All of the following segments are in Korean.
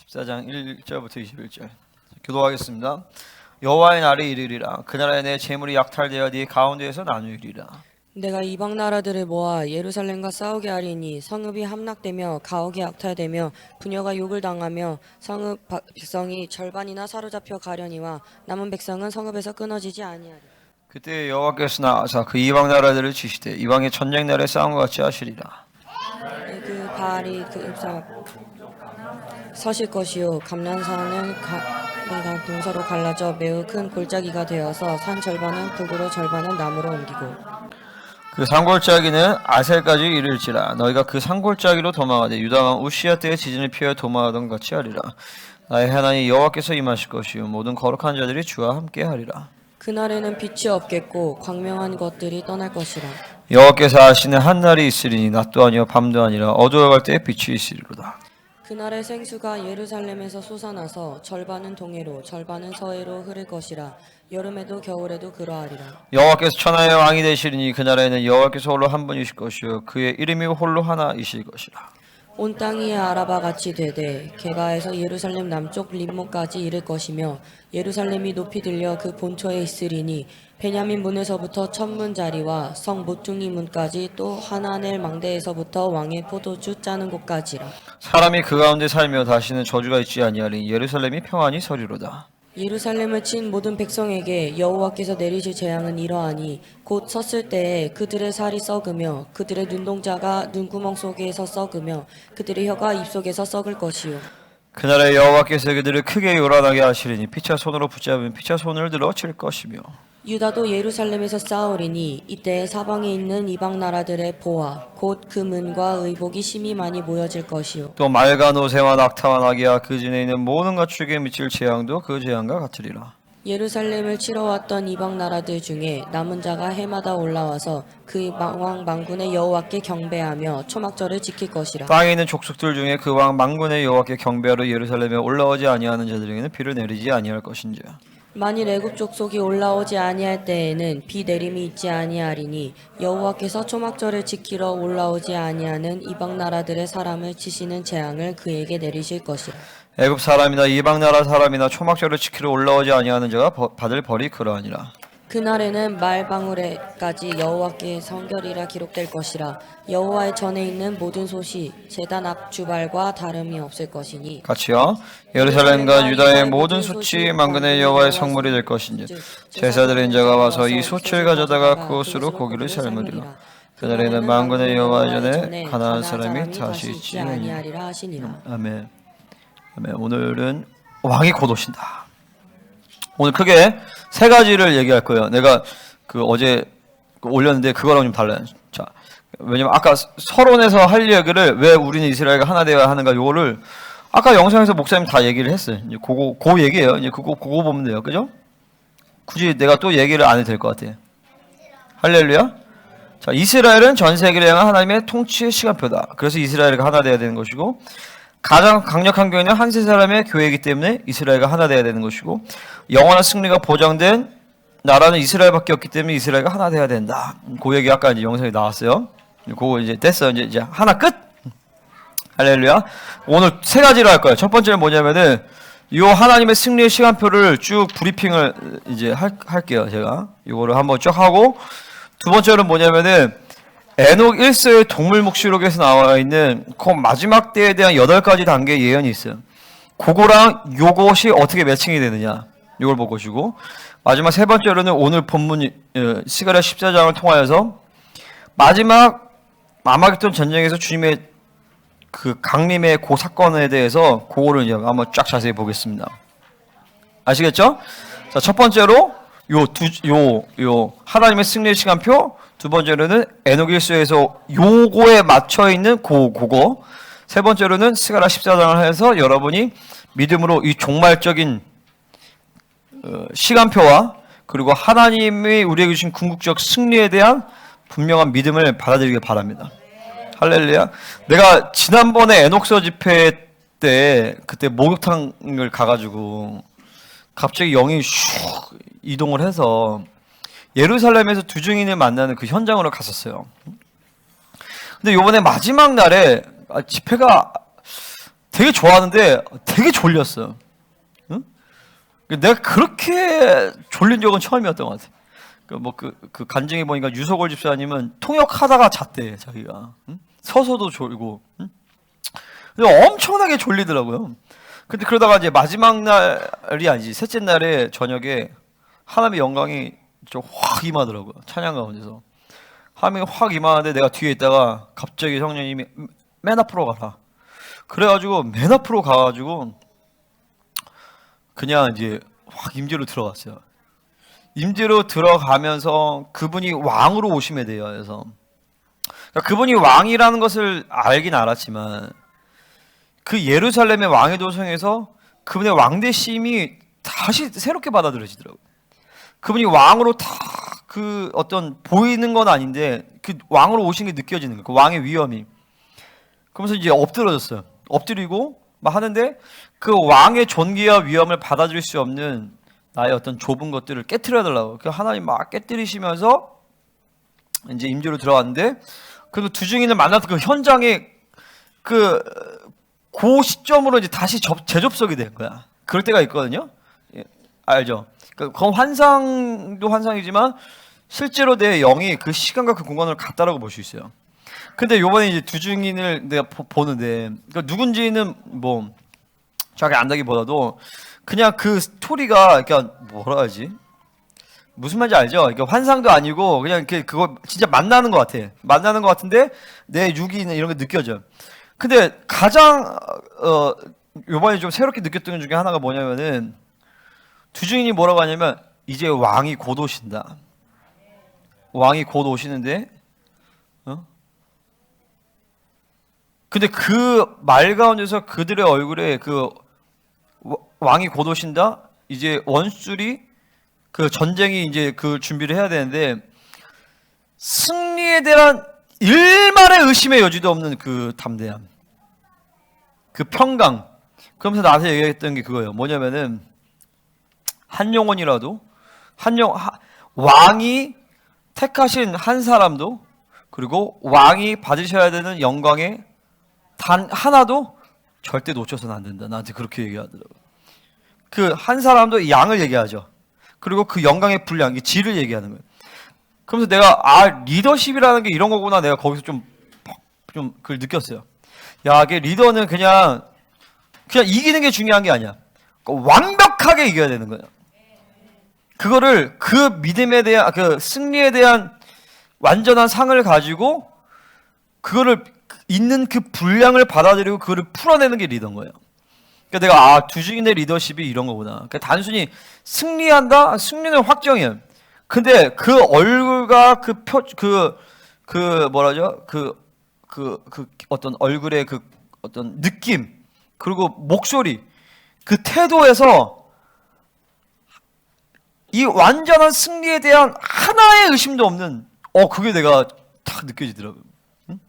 14장 1절부터 21절 교도하겠습니다. 여호와의 날이 이르리라. 그날에 내 재물이 약탈되어 네 가운데에서 나누리라. 내가 이방 나라들을 모아 예루살렘과 싸우게 하리니 성읍이 함락되며 가옥이 약탈되며 부녀가 욕을 당하며 성읍 백성이 절반이나 사로잡혀 가려니와 남은 백성은 성읍에서 끊어지지 아니하리라. 그때 여호와께서 나아사 그 이방 나라들을 치시되 이방의 전쟁 날에 싸움과 같이 하시리라. 그 바알이 서실 것이요 감난산은 동서로 갈라져 매우 큰 골짜기가 되어서 산 절반은 북으로 절반은 남으로 옮기고 그 산골짜기는 아셀까지 이를지라. 너희가 그 산골짜기로 도망하되 유다왕 우시야 때에 지진을 피하여 도망하던 같이 하리라. 나의 하나님 여호와께서 임하실 것이요 모든 거룩한 자들이 주와 함께하리라. 그날에는 빛이 없겠고 광명한 것들이 떠날 것이라. 여호와께서 하시는 한 날이 있으리니 낮도 아니요 밤도 아니라 어두워갈 때에 빛이 있으리로다. 그날의 생수가 예루살렘에서 솟아나서 절반은 동해로 절반은 서해로 흐를 것이라. 여름에도 겨울에도 그러하리라. 여호와께서 천하의 왕이 되시리니 그날에는 여호와께서 홀로 한 분이실 것이요 그의 이름이 홀로 하나이실 것이라. 온 땅이 아라바 같이 되되 게바에서 예루살렘 남쪽 림몬까지 이를 것이며 예루살렘이 높이 들려 그 본초에 있으리니 베냐민 문에서부터 천문 자리와 성 모퉁이 문까지 또 하나넬 망대에서부터 왕의 포도주 짜는 곳까지라. 사람이 그 가운데 살며 다시는 저주가 있지 아니하리니 예루살렘이 평안히 서리로다. 예루살렘을 친 모든 백성에게 여호와께서 내리실 재앙은 이러하니 곧 섰을 때에 그들의 살이 썩으며 그들의 눈동자가 눈구멍 속에서 썩으며 그들의 혀가 입속에서 썩을 것이요. 그날에 여호와께서 그들을 크게 요란하게 하시리니 피차 손으로 붙잡으면 피차 손을 들어 칠 것이며 유다도 예루살렘에서 싸우리니 이때 사방에 있는 이방 나라들의 보화 곧 그 문과 의복이 심히 많이 모여질 것이요. 또 말과 노새와 낙타와 나귀와 그 진에 있는 모든 가축에 미칠 재앙도 그 재앙과 같으리라. 예루살렘을 치러 왔던 이방 나라들 중에 남은 자가 해마다 올라와서 그 왕 만군의 여호와께 경배하며 초막절을 지킬 것이라. 땅에 있는 족속들 중에 그 왕 만군의 여호와께 경배하러 예루살렘에 올라오지 아니하는 자들에게는 비를 내리지 아니할 것인지라. 만일 애굽 족속이 올라오지 아니할 때에는 비 내림이 있지 아니하리니 여호와께서 초막절을 지키러 올라오지 아니하는 이방 나라들의 사람을 치시는 재앙을 그에게 내리실 것이라. 애굽 사람이나 이방 나라 사람이나 초막절을 지키러 올라오지 아니하는 자가 받을 벌이 그러하니라. 그날에는 말방울에까지 여호와께 성결이라 기록될 것이라. 여호와의 전에 있는 모든 솥이 제단 앞 주발과 다름이 없을 것이니 같이요. 예루살렘과 유다의 모든 솥이 만군의 여호와의 성물이 될 것인지 제사드린 자가 와서 이 솥을 가져다가 그것으로 고기를 삶으리라. 그날에는 만군의 여호와 전에 가난한 사람이 다시 있지 아니하리라 하시니라. 아멘. 아멘. 오늘은 왕이 곧 오신다. 오늘 크게 세 가지를 얘기할 거예요. 내가 그 어제 올렸는데 그거랑 좀 달라요. 자, 왜냐면 아까 서론에서 할 얘기를 왜 우리는 이스라엘과 하나 되어야 하는가 요거를 아까 영상에서 목사님 다 얘기를 했어요. 이제 그거 얘기예요. 이제 그거 보면 돼요. 그죠? 굳이 내가 또 얘기를 안 해도 될 것 같아요. 할렐루야. 자, 이스라엘은 전 세계를 향한 하나님의 통치의 시간표다. 그래서 이스라엘과 하나 되어야 되는 것이고 가장 강력한 교회는 한 세 사람의 교회이기 때문에 이스라엘과 하나 되어야 되는 것이고 영원한 승리가 보장된 나라는 이스라엘밖에 없기 때문에 이스라엘과 하나 되어야 된다. 그 얘기 아까 이제 영상에 나왔어요. 그거 이제 됐어요. 이제 하나 끝. 할렐루야. 오늘 세 가지로 할 거예요. 첫 번째는 뭐냐면은 요 하나님의 승리의 시간표를 쭉 브리핑을 이제 할게요. 제가 이거를 한번 쭉 하고 두 번째는 뭐냐면은 에녹 1서의 동물묵시록에서 나와 있는 그 마지막 때에 대한 8가지 단계의 예언이 있어요. 그거랑 요것이 어떻게 매칭이 되느냐 이걸 볼 것이고 마지막 세 번째로는 오늘 본문 스가랴 14장을 통하여서 마지막 아마겟돈 전쟁에서 주님의 그 강림의 그 사건에 대해서 그거를 이제 한번 쫙 자세히 보겠습니다. 아시겠죠? 자, 첫 번째로 요 하나님의 승리의 시간표, 두 번째로는 에녹 1서에서 요거에 맞춰 있는 그거, 세 번째로는 스가랴 14장을 해서 여러분이 믿음으로 이 종말적인 시간표와 그리고 하나님이 우리에게 주신 궁극적 승리에 대한 분명한 믿음을 받아들이길 바랍니다. 할렐루야. 내가 지난번에 에녹서 집회 때 그때 목욕탕을 가가지고 갑자기 영이 슉 이동을 해서 예루살렘에서 두 증인을 만나는 그 현장으로 갔었어요. 근데 요번에 마지막 날에 집회가 되게 좋아하는데 되게 졸렸어. 응? 내가 그렇게 졸린 적은 처음이었던 것 같아. 그 간증해 보니까 유석월 집사님은 통역하다가 잤대 자기가. 응? 서서도 졸고. 응? 근데 엄청나게 졸리더라고요. 근데 그러다가 이제 마지막 날이 아니지, 셋째 날에 저녁에 하나님의 영광이 좀 확 임하더라고요. 찬양 가운데서 하나님이 확 임하는데 내가 뒤에 있다가 갑자기 성령님이 맨 앞으로 가라. 그래가지고 맨 앞으로 가가지고 그냥 이제 확 임재로 들어갔어요. 임재로 들어가면서 그분이 왕으로 오시면 돼요. 그래서 그러니까 그분이 왕이라는 것을 알긴 알았지만 그 예루살렘의 왕의 도성에서 그분의 왕대심이 다시 새롭게 받아들여지더라고요. 그분이 왕으로 다 그 어떤 보이는 건 아닌데 그 왕으로 오신 게 느껴지는 거예요. 그 왕의 위엄이. 그러면서 이제 엎드려졌어요. 엎드리고 막 하는데 그 왕의 존귀와 위엄을 받아들일 수 없는 나의 어떤 좁은 것들을 깨트려 달라고. 그 하나님 막 깨뜨리시면서 이제 임재로 들어왔는데 그리고 두 증인을 만나서 그 현장에 그 시점으로 이제 다시 재접속이 된 거야. 그럴 때가 있거든요. 예, 알죠? 그 환상도 환상이지만 실제로 내 영이 그 시간과 그 공간을 갔다라고 볼 수 있어요. 근데 요번에 이제 두 증인을 내가 보는데 그러니까 누군지는 뭐 정확히 안다기보다도 그냥 그 스토리가 그러니까 뭐라 하지? 무슨 말인지 알죠? 그러니까 환상도 아니고 그냥 그거 진짜 만나는 것 같아. 만나는 것 같은데 내 육이나 이런 게 느껴져. 근데 가장 요번에 좀 새롭게 느꼈던 것 중에 하나가 뭐냐면은 두 증인이 뭐라고 하냐면 이제 왕이 곧 오신다. 왕이 곧 오시는데 근데 그 말 가운데서 그들의 얼굴에 그 왕이 곧 오신다. 이제 원술이 그 전쟁이 이제 그 준비를 해야 되는데 승리에 대한 일말의 의심의 여지도 없는 그 담대함, 그 평강. 그러면서 나한테 얘기했던 게 그거예요. 뭐냐면은 한 영혼이라도 왕이 택하신 한 사람도 그리고 왕이 받으셔야 되는 영광의 단 하나도 절대 놓쳐서는 안 된다. 나한테 그렇게 얘기하더라고요. 그 한 사람도 양을 얘기하죠. 그리고 그 영광의 분량, 질을 얘기하는 거예요. 그러면서 내가 리더십이라는 게 이런 거구나. 내가 거기서 좀 그걸 느꼈어요. 야, 이게 리더는 그냥 이기는 게 중요한 게 아니야. 완벽하게 이겨야 되는 거예요. 그거를 그 믿음에 대한 그 승리에 대한 완전한 상을 가지고 그거를 있는 그 분량을 받아들이고 그거를 풀어내는 게 리더인 거예요. 그러니까 내가 두 증인의 리더십이 이런 거구나. 그러니까 단순히 승리한다, 승리는 확정이에요. 근데 그 얼굴과 그 어떤 얼굴의 그 어떤 느낌 그리고 목소리 그 태도에서 이 완전한 승리에 대한 하나의 의심도 없는 그게 내가 딱 느껴지더라고요. 응?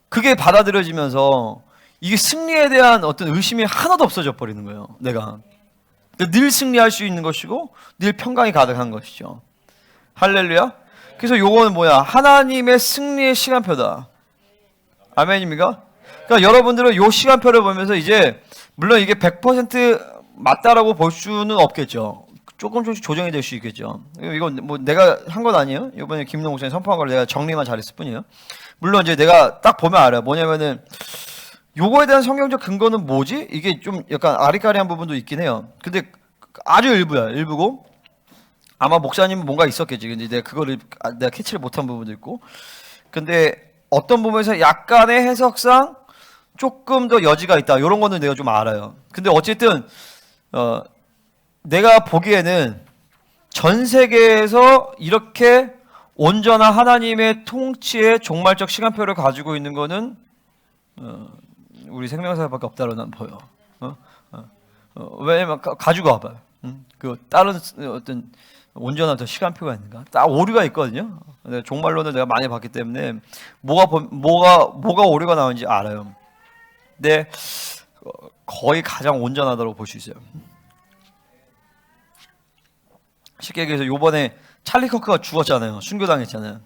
그게 받아들여지면서 이게 승리에 대한 어떤 의심이 하나도 없어져 버리는 거예요. 내가 늘 승리할 수 있는 것이고 늘 평강이 가득한 것이죠. 할렐루야. 그래서 요거는 뭐야? 하나님의 승리의 시간표다. 아멘입니까? 그러니까 여러분들은 요 시간표를 보면서 이제 물론 이게 100% 맞다라고 볼 수는 없겠죠. 조금씩 조정이 될 수 있겠죠. 이건 뭐 내가 한 건 아니에요. 이번에 김용 목사님 선포한 걸 내가 정리만 잘했을 뿐이에요. 물론 이제 내가 딱 보면 알아요. 뭐냐면은 요거에 대한 성경적 근거는 뭐지? 이게 좀 약간 아리까리한 부분도 있긴 해요. 근데 아주 일부야. 일부고 아마 목사님은 뭔가 있었겠지. 근데 내가 그거를 내가 캐치를 못한 부분도 있고. 근데 어떤 부분에서 약간의 해석상 조금 더 여지가 있다. 이런 거는 내가 좀 알아요. 근데 어쨌든 내가 보기에는 전 세계에서 이렇게 온전한 하나님의 통치의 종말적 시간표를 가지고 있는 거는 우리 생명사밖에 없다고 난 보여. 왜냐면 가지고 와봐요. 그 다른 어떤 온전한 더 시간표가 있는가? 딱 오류가 있거든요. 종말론을 내가 많이 봤기 때문에 뭐가 오류가 나오는지 알아요. 근데 거의 가장 온전하다고 볼 수 있어요. 쉽게 얘기해서 요번에 찰리 커크가 죽었잖아요. 순교당했잖아요.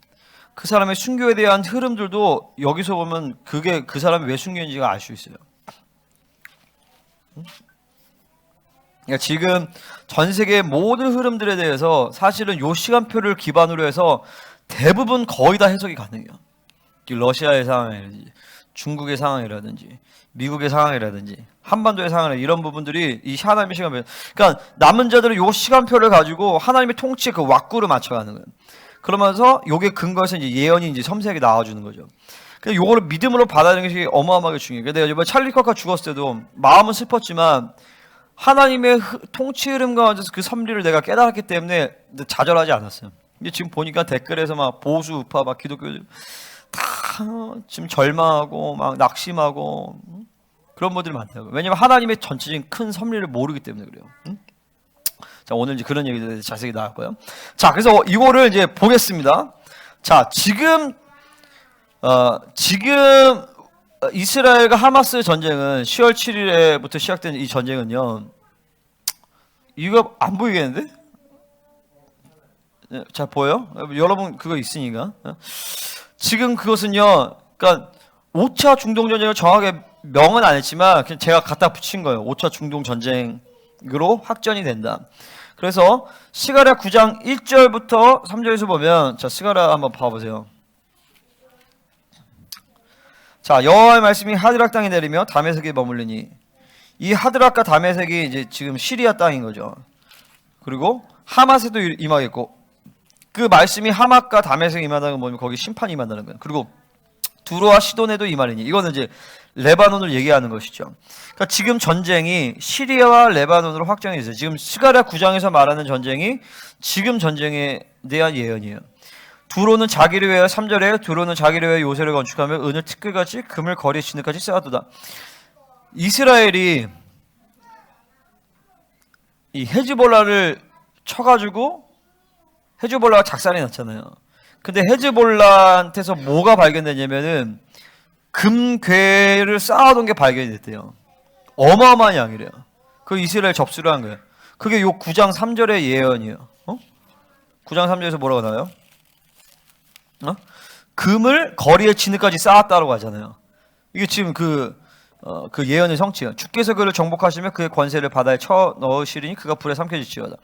그 사람의 순교에 대한 흐름들도 여기서 보면 그게 그 사람이 왜 순교인지가 알 수 있어요. 그러니까 지금 전 세계 모든 흐름들에 대해서 사실은 요 시간표를 기반으로 해서 대부분 거의 다 해석이 가능해요. 러시아의 상황이라든지 중국의 상황이라든지 미국의 상황이라든지 한반도의 상황이라든지 이런 부분들이 이 하나님의 시간표, 그러니까 남은 자들은 요 시간표를 가지고 하나님의 통치의 그 왁구를 맞춰가는 거예요. 그러면서 요게 근거에서 이제 예언이 이제 섬세하게 나와주는 거죠. 그래서 요거를 믿음으로 받아들이는 것이 어마어마하게 중요해요. 내가 이번에 찰리 커크가 죽었을 때도 마음은 슬펐지만 하나님의 통치 흐름 가운데서 그 섭리를 내가 깨달았기 때문에 좌절하지 않았어요. 근데 지금 보니까 댓글에서 막 보수 우파 막 기독교들 다 지금 절망하고 막 낙심하고 그런 분들이 많다고요. 왜냐면 하나님의 전체적인 큰 섭리를 모르기 때문에 그래요. 자, 오늘 이제 그런 얘기에 대해서 자세히 나갈 거예요. 자, 그래서 이거를 이제 보겠습니다. 자, 지금 이스라엘과 하마스 전쟁은 10월 7일에부터 시작된 이 전쟁은요. 이거 안 보이겠는데? 자, 보여요? 여러분 그거 있으니까. 지금 그것은요. 그러니까 5차 중동 전쟁을 정확하게 명은 안 했지만 그냥 제가 갖다 붙인 거예요. 5차 중동 전쟁으로 확전이 된다. 그래서 스가랴 9장 1절부터 3절에서 보면, 자, 스가랴 한번 봐보세요. 자, 여호와의 말씀이 하드락 땅에 내리며 다메섹에 머물리니, 이 하드락과 다메섹이 이제 지금 시리아 땅인 거죠. 그리고 하맛에도 임하겠고, 그 말씀이 하맛과 다메섹에 임하다는 건 뭐냐면 거기 심판이 임한다는 거예요. 그리고 두로와 시돈에도 임하리니, 이거는 이제 레바논을 얘기하는 것이죠. 그러니까 지금 전쟁이 시리아와 레바논으로 확장이 됐어요. 지금 스가랴 9장에서 말하는 전쟁이 지금 전쟁에 대한 예언이에요. 두로는 자기를 위하여 3절에 두로는 자기를 위하여 요새를 건축하며 은을 티끌같이 금을 거리 진흙같이 쌓아두다. 이스라엘이 이 헤즈볼라를 쳐가지고 헤즈볼라가 작살이 났잖아요. 근데 헤즈볼라한테서 뭐가 발견되냐면은 금괴를 쌓아둔 게 발견이 됐대요. 어마어마한 양이래요. 그 이스라엘 접수를 한 거예요. 그게 요 9장 3절의 예언이에요. 9장 3절에서 뭐라고 나와요? 금을 거리에 진흙까지 쌓았다라고 하잖아요. 이게 지금 그 예언의 성취예요. 주께서 그를 정복하시며 그의 권세를 바다에 쳐 넣으시리니 그가 불에 삼켜질지어다.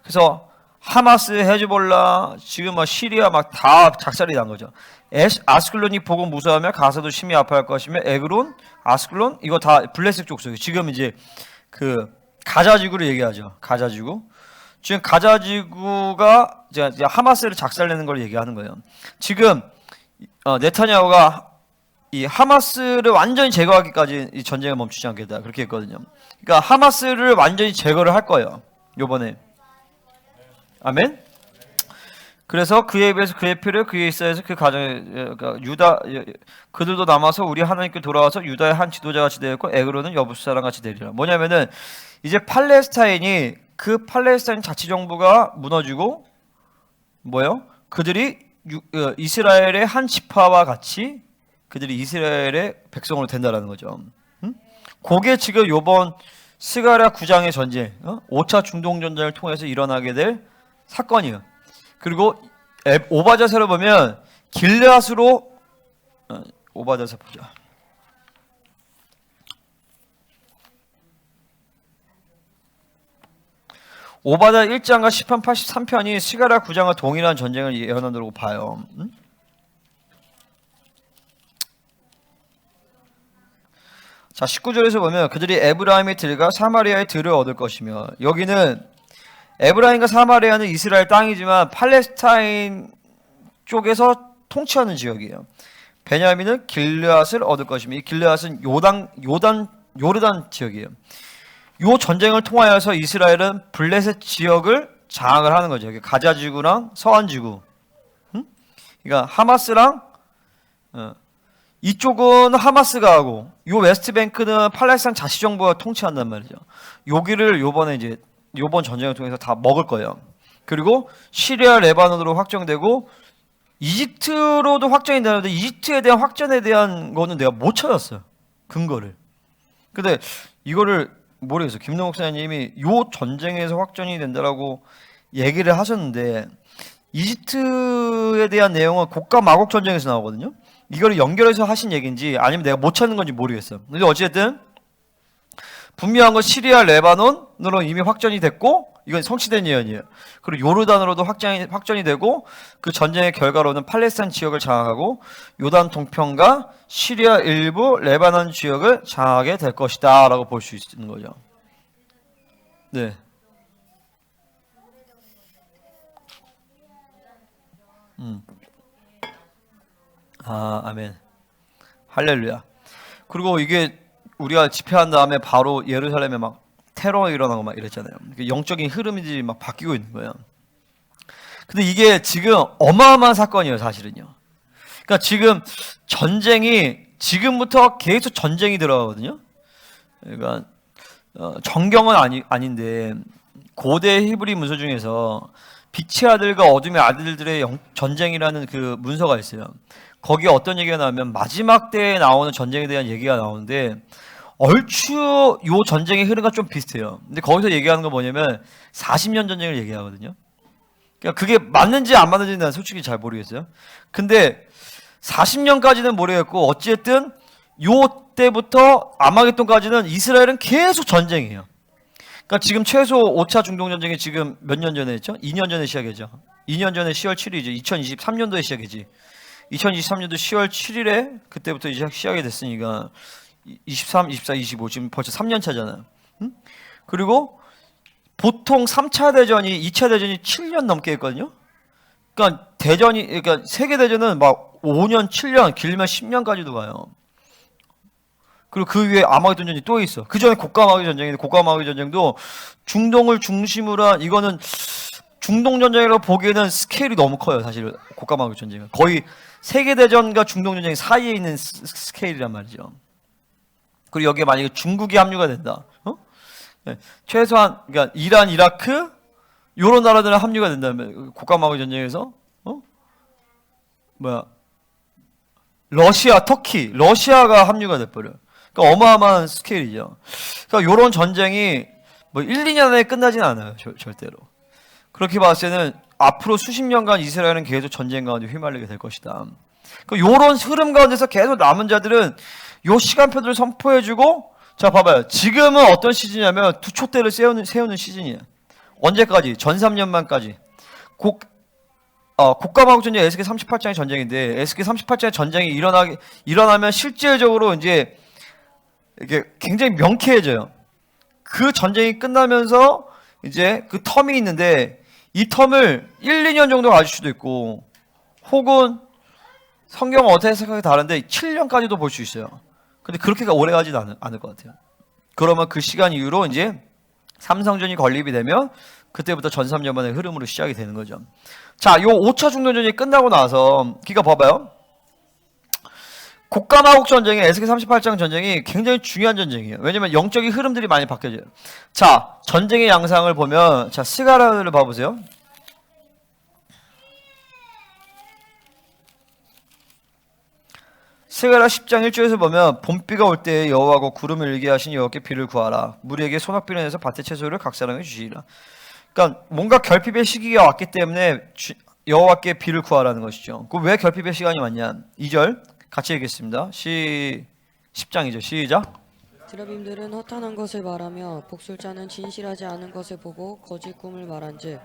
그래서 하마스, 헤즈볼라, 지금 막 시리아 막 다 작살이 난 거죠. 아스클론이 보고 무서워하며 가서도 심히 아파할 것이며 에그론, 아스클론 이거 다 블레셋 족속이에요. 지금 이제 그 가자지구를 얘기하죠. 가자지구. 지금 가자지구가 이제 하마스를 작살내는 걸 얘기하는 거예요. 지금 네타냐후가 이 하마스를 완전히 제거하기까지 이 전쟁을 멈추지 않겠다 그렇게 했거든요. 그러니까 하마스를 완전히 제거를 할 거예요. 요번에. 아멘. 그래서 그에 비해서 그의 피를 그에 있어야서 그 가정에 그러니까 유다 그들도 남아서 우리 하나님께 돌아와서 유다의 한 지도자 같이 되었고 에그로는 여부수 사람 같이 되리라. 뭐냐면은 이제 팔레스타인이 그 팔레스타인 자치 정부가 무너지고 뭐요? 그들이 이스라엘의 한 지파와 같이 그들이 이스라엘의 백성으로 된다라는 거죠. 그게 지금 요번 스가랴 9장의 전쟁, 5차 중동 전쟁을 통해서 일어나게 될 사건이에요. 그리고 오바자서를 보면 길르앗으로 오바자서 보자. 오바자 1장과 10편 83편이 스가랴 9장과 동일한 전쟁을 예언한다고 봐요. 자, 19절에서 보면 그들이 에브라임의 들과 사마리아의 들을 얻을 것이며, 여기는 에브라임과 사마리아는 이스라엘 땅이지만 팔레스타인 쪽에서 통치하는 지역이에요. 베냐민은 길르앗을 얻을 것이며, 이 길르앗은 요르단 지역이에요. 이 전쟁을 통하여서 이스라엘은 블레셋 지역을 장악을 하는 거죠. 가자지구랑 서안지구. 그러니까 하마스랑 이쪽은 하마스가 하고 요 웨스트뱅크는 팔레스타인 자치정부가 통치한단 말이죠. 여기를 요번 전쟁을 통해서 다 먹을 거예요. 그리고 시리아, 레바논으로 확정되고 이집트로도 확정이 되는데 이집트에 대한 확전에 대한 거는 내가 못 찾았어요. 근거를. 근데 이거를 모르겠어요. 김노 목사님이 요 전쟁에서 확전이 된다라고 얘기를 하셨는데 이집트에 대한 내용은 곡과 마곡 전쟁에서 나오거든요. 이거를 연결해서 하신 얘기인지 아니면 내가 못 찾는 건지 모르겠어요. 근데 어쨌든 분명한 건 시리아 레바논으로 이미 확전이 됐고 이건 성취된 예언이에요. 그리고 요르단으로도 확전이 되고 그 전쟁의 결과로는 팔레스타인 지역을 장악하고 요단 동편과 시리아 일부 레바논 지역을 장악하게 될 것이다 라고 볼 수 있는 거죠. 네. 아멘. 할렐루야. 그리고 이게 우리가 집회한 다음에 바로 예루살렘에 막 테러 일어나고 막 이랬잖아요. 영적인 흐름이 막 바뀌고 있는 거예요. 근데 이게 지금 어마어마한 사건이에요, 사실은요. 그러니까 지금 전쟁이 지금부터 계속 전쟁이 들어가거든요. 그러니까 정경은 아닌데 고대 히브리 문서 중에서 빛의 아들과 어둠의 아들들의 전쟁이라는 그 문서가 있어요. 거기에 어떤 얘기가 나오면 마지막 때에 나오는 전쟁에 대한 얘기가 나오는데 얼추 요 전쟁의 흐름과 좀 비슷해요. 근데 거기서 얘기하는 건 뭐냐면 40년 전쟁을 얘기하거든요. 그러니까 그게 맞는지 안 맞는지는 난 솔직히 잘 모르겠어요. 근데 40년까지는 모르겠고 어쨌든 요 때부터 아마겟돈까지는 이스라엘은 계속 전쟁이에요. 그러니까 지금 최소 5차 중동전쟁이 지금 몇 년 전에 했죠? 2년 전에 시작했죠. 2년 전에 10월 7일이죠. 2023년도에 시작했지. 2023년도 10월 7일에 그때부터 이제 시작이 됐으니까 23, 24, 25 지금 벌써 3년 차잖아요. 응? 그리고 보통 3차 대전이 2차 대전이 7년 넘게 했거든요. 그러니까 그러니까 세계 대전은 막 5년, 7년, 길면 10년까지도 가요. 그리고 그 위에 아마겟돈 전쟁이 또 있어. 그 전에 곡가마귀 전쟁인데 곡가마귀 전쟁도 중동을 중심으로 한 이거는 중동 전쟁이라고 보기에는 스케일이 너무 커요. 사실 곡가마귀 전쟁은 거의 세계 대전과 중동 전쟁 사이에 있는 스케일이란 말이죠. 그리고 여기에 만약에 중국이 합류가 된다. 네. 최소한 그러니까 이란, 이라크 요런 나라들은 합류가 된다면 곡가마귀 전쟁에서 러시아, 터키, 러시아가 합류가 돼버려요. 그러니까 어마어마한 스케일이죠. 그러니까 요런 전쟁이 뭐 1, 2년 안에 끝나진 않아요. 절대로. 그렇게 봤을 때는 앞으로 수십 년간 이스라엘은 계속 전쟁 가운데 휘말리게 될 것이다. 그러니까 요런 흐름 가운데서 계속 남은 자들은 요 시간표들을 선포해주고 자 봐봐요. 지금은 어떤 시즌이냐면 두 촛대를 세우는 시즌이에요. 언제까지? 전 3년만까지. 곡가마국 전쟁 에스겔 38장의 전쟁인데 에스겔 38장의 전쟁이 일어나면 실질적으로 이제 이게 굉장히 명쾌해져요. 그 전쟁이 끝나면서 이제 그 텀이 있는데 이 텀을 1, 2년 정도 가질 수도 있고 혹은 성경은 어떻게 생각이 다른데 7년까지도 볼 수 있어요. 근데 그렇게 오래 가지는 않을 것 같아요. 그러면 그 시간 이후로 이제 삼성전이 건립이 되면 그때부터 전 3년만의 흐름으로 시작이 되는 거죠. 자, 요 5차 중동전이 끝나고 나서 그러니까 봐봐요. 곡가마국 전쟁의 에스겔 38장 전쟁이 굉장히 중요한 전쟁이에요. 왜냐면 영적인 흐름들이 많이 바뀌어져요. 자, 전쟁의 양상을 보면 자, 스가랴를 봐보세요. 스가랴 10장 1절에서 보면 봄비가 올 때에 여호와가 구름을 일게 하신 여호와께 비를 구하라. 무리에게 소낙비를 내서 밭의 채소를 각 사람에게 주시리라. 그러니까 뭔가 결핍의 시기가 왔기 때문에 여호와께 비를 구하라는 것이죠. 그 왜 결핍의 시간이 왔냐? 2절 같이 읽겠습니다. 10장이죠. 시작. 드라빔들은 허탄한 것을 말하며 복술자는 진실하지 않은 것을 보고 거짓 꿈을 말한즉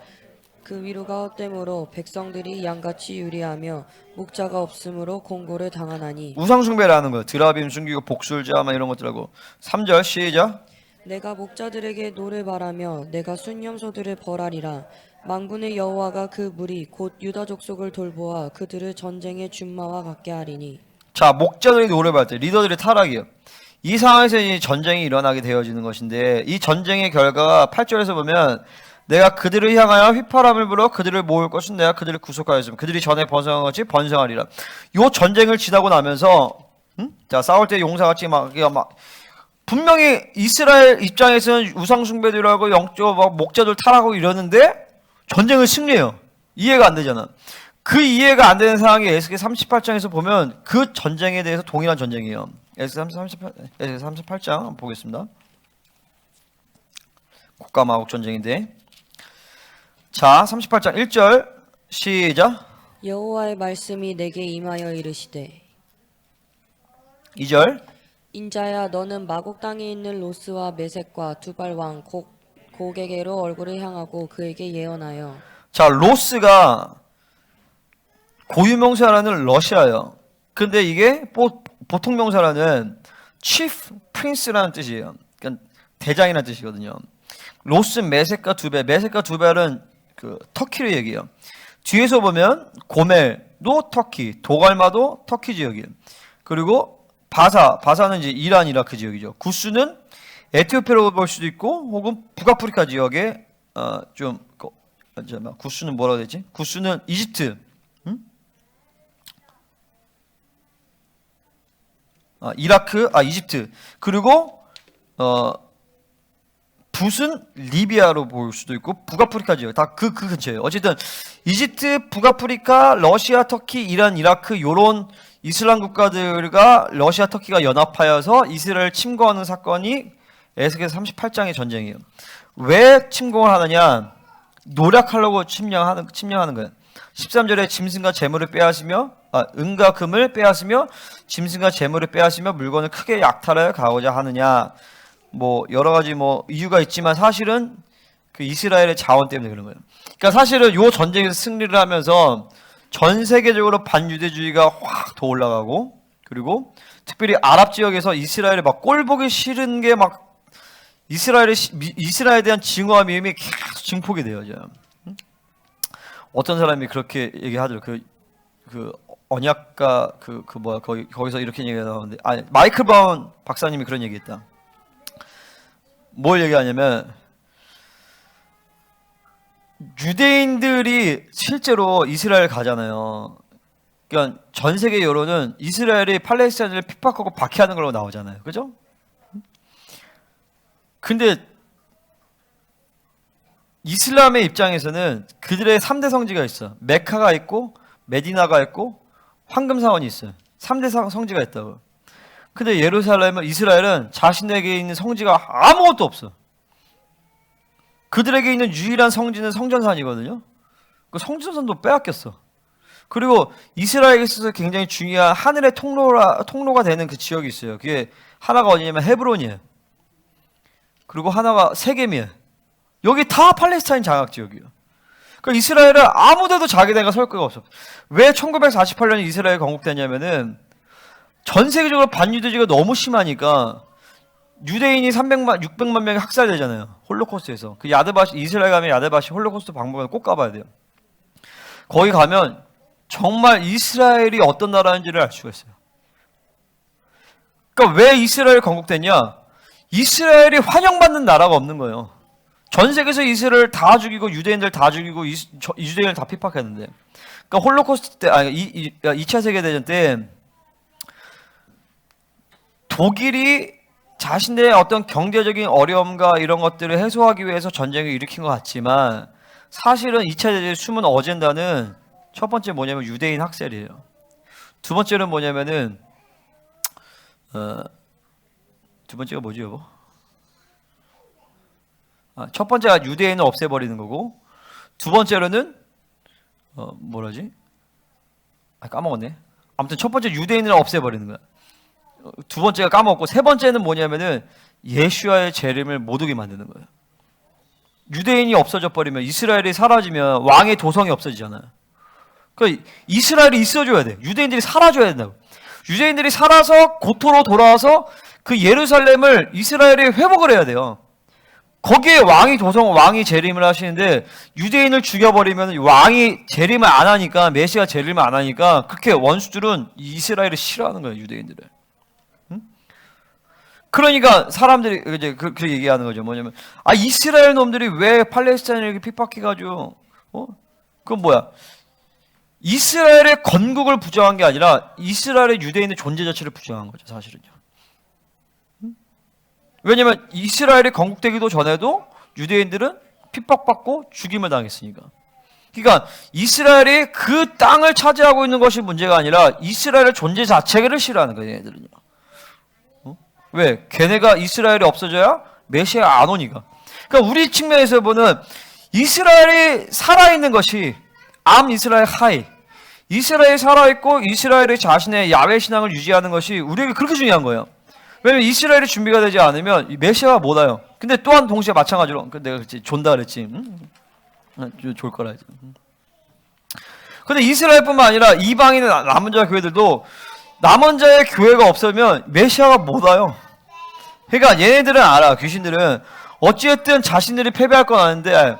그 위로가 헛됨으로 백성들이 양같이 유리하며 목자가 없으므로 공고를 당하나니 우상숭배라는 거예요. 드라빔 숨기고 복술자 막 이런 것들하고 3절 시작. 내가 목자들에게 노를 바라며 내가 순념소들을 벌하리라. 만군의 여호와가 그 무리 곧 유다 족속을 돌보아 그들을 전쟁의 준마와 같게 하리니. 자, 목자들이 노래 받을 때 리더들의 타락이에요. 이 상황에서 이 전쟁이 일어나게 되어지는 것인데 이 전쟁의 결과가 8절에서 보면 내가 그들을 향하여 휘파람을 불어 그들을 모을 것은 내가 그들을 구속하였으면 그들이 전에 번성한 것이 번성하리라. 요 전쟁을 지나고 나면서 자, 싸울 때 용사같이 막 분명히 이스라엘 입장에서는 우상숭배들하고 영적 막 목자들 타락하고 이러는데 전쟁을 승리해요. 이해가 안 되잖아. 그 이해가 안 되는 상황이 에스겔 38장에서 보면 그 전쟁에 대해서 동일한 전쟁이에요. 에스겔 38장 보겠습니다. 곡가마국 전쟁인데 자 38장 1절 시작. 여호와의 말씀이 내게 임하여 이르시되 2절 인자야 너는 마곡 땅에 있는 로스와 메섹과 두발 왕 고게게로 얼굴을 향하고 그에게 예언하여. 자, 로스가 고유명사라는 러시아예요. 근데 이게 보통 명사라는 chief prince라는 뜻이에요. 그러니까 대장이라는 뜻이거든요. 로스, 메섹과 두벨, 메섹과 두벨은 그 터키를 얘기해요. 뒤에서 보면 고멜도 터키, 도갈마도 터키 지역이에요. 그리고 바사는 이제 이란, 이라크 지역이죠. 구스는 에티오피아로 볼 수도 있고, 혹은 북아프리카 지역에 구스는 뭐라고 해야 되지? 구스는 이집트, 이라크, 이집트. 그리고 붓은 리비아로 볼 수도 있고 북아프리카 지역 다 그 근처예요. 어쨌든 이집트, 북아프리카, 러시아, 터키, 이란, 이라크 요런 이슬람 국가들과 러시아, 터키가 연합하여서 이스라엘 침공하는 사건이 에스겔서 38장의 전쟁이에요. 왜 침공을 하느냐? 노력하려고 침략하는 거예요. 13절에 짐승과 재물을 빼앗으며 은과 금을 빼앗으며 짐승과 재물을 빼앗으며 물건을 크게 약탈하여 가고자 하느냐. 뭐 여러 가지 뭐 이유가 있지만 사실은 그 이스라엘의 자원 때문에 그런 거예요. 그러니까 사실은 요 전쟁에서 승리를 하면서 전 세계적으로 반유대주의가 확 더 올라가고, 그리고 특별히 아랍 지역에서 이스라엘에 막 꼴보기 싫은 게 막 이스라엘에 대한 증오와 미움이 계속 증폭이 돼요. 어떤 사람이 그렇게 얘기하더라고요. 그 언약가 거기서 이렇게 얘기가 나오는데, 마이클 바운 박사님이 그런 얘기했다. 뭘 얘기하냐면 유대인들이 실제로 이스라엘 가잖아요. 그러니까 전 세계 여론은 이스라엘이 팔레스타인을 핍박하고 박해하는 걸로 나오잖아요. 그죠? 근데 이슬람의 입장에서는 그들의 3대 성지가 있어. 메카가 있고 메디나가 있고 황금사원이 있어요. 3대 성지가 있다고. 근데 이스라엘은 자신에게 있는 성지가 아무것도 없어. 그들에게 있는 유일한 성지는 성전산이거든요. 그 성전산도 빼앗겼어. 그리고 이스라엘에 있어서 굉장히 중요한 하늘의 통로가 되는 그 지역이 있어요. 그게 하나가 어디냐면 헤브론이에요. 그리고 하나가 세겜이에요. 여기 다 팔레스타인 장악지역이에요. 그러니까 이스라엘은 아무데도 자기네가 설 데가 없어. 왜 1948년에 이스라엘 건국됐냐면은 전 세계적으로 반유대주의가 너무 심하니까 유대인이 600만 명이 학살되잖아요. 홀로코스트에서. 그 이스라엘 가면 야드바시 홀로코스트 박물관 꼭 가봐야 돼요. 거기 가면 정말 이스라엘이 어떤 나라인지를 알 수가 있어요. 그러니까 왜 이스라엘 건국됐냐? 이스라엘이 환영받는 나라가 없는 거예요. 전 세계에서 이스라엘 다 죽이고 유대인들 다 죽이고 유대인을 다 핍박했는데. 그러니까 홀로코스트 때, 2차 세계대전 때 독일이 자신들의 어떤 경제적인 어려움과 이런 것들을 해소하기 위해서 전쟁을 일으킨 것 같지만 사실은 2차 대전의 숨은 어젠다는 첫 번째 뭐냐면 유대인 학살이에요. 두 번째는 뭐냐면은 두 번째가 뭐지 여보? 첫 번째가 유대인을 없애버리는 거고, 두 번째로는 뭐라지? 까먹었네. 아무튼 첫 번째 유대인을 없애버리는 거야. 두 번째가 까먹었고, 세 번째는 뭐냐면은 예수와의 재림을 못 오게 만드는 거예요. 유대인이 없어져 버리면, 이스라엘이 사라지면 왕의 도성이 없어지잖아요. 그러니까 이스라엘이 있어줘야 돼. 유대인들이 살아줘야 된다고. 유대인들이 살아서 고토로 돌아와서 그 예루살렘을 이스라엘이 회복을 해야 돼요. 거기에 왕이 재림을 하시는데 유대인을 죽여버리면 왕이 재림을 안 하니까, 메시아 재림을 안 하니까 그렇게 원수들은 이스라엘을 싫어하는 거예요, 유대인들을. 그러니까 사람들이 이제 그렇게 얘기하는 거죠. 뭐냐면 이스라엘 놈들이 왜 팔레스타인을 이렇게 핍박해가지고 그건 뭐야? 이스라엘의 건국을 부정한 게 아니라 이스라엘의 유대인의 존재 자체를 부정한 거죠, 사실은요. 왜냐면 이스라엘이 건국되기도 전에도 유대인들은 핍박받고 죽임을 당했으니까. 그러니까 이스라엘이 그 땅을 차지하고 있는 것이 문제가 아니라 이스라엘의 존재 자체를 싫어하는 거예요, 얘네들은요. 왜? 걔네가 이스라엘이 없어져야 메시아가 안 오니까. 그러니까 우리 측면에서 보는 이스라엘이 살아있는 것이 이스라엘 하이, 이스라엘이 살아있고 이스라엘이 자신의 야훼 신앙을 유지하는 것이 우리에게 그렇게 중요한 거예요. 왜냐면 이스라엘이 준비가 되지 않으면 이 메시아가 못 와요. 근데 또한 동시에 마찬가지로 내가 그랬지 존다 그랬지. 좋을 거라 했지. 근데 이스라엘뿐만 아니라 이방인의 남은 자 교회들도 남은 자의 교회가 없으면 메시아가 못 와요. 그러니까 얘네들은 알아. 귀신들은 어찌됐든 자신들이 패배할 건 아는데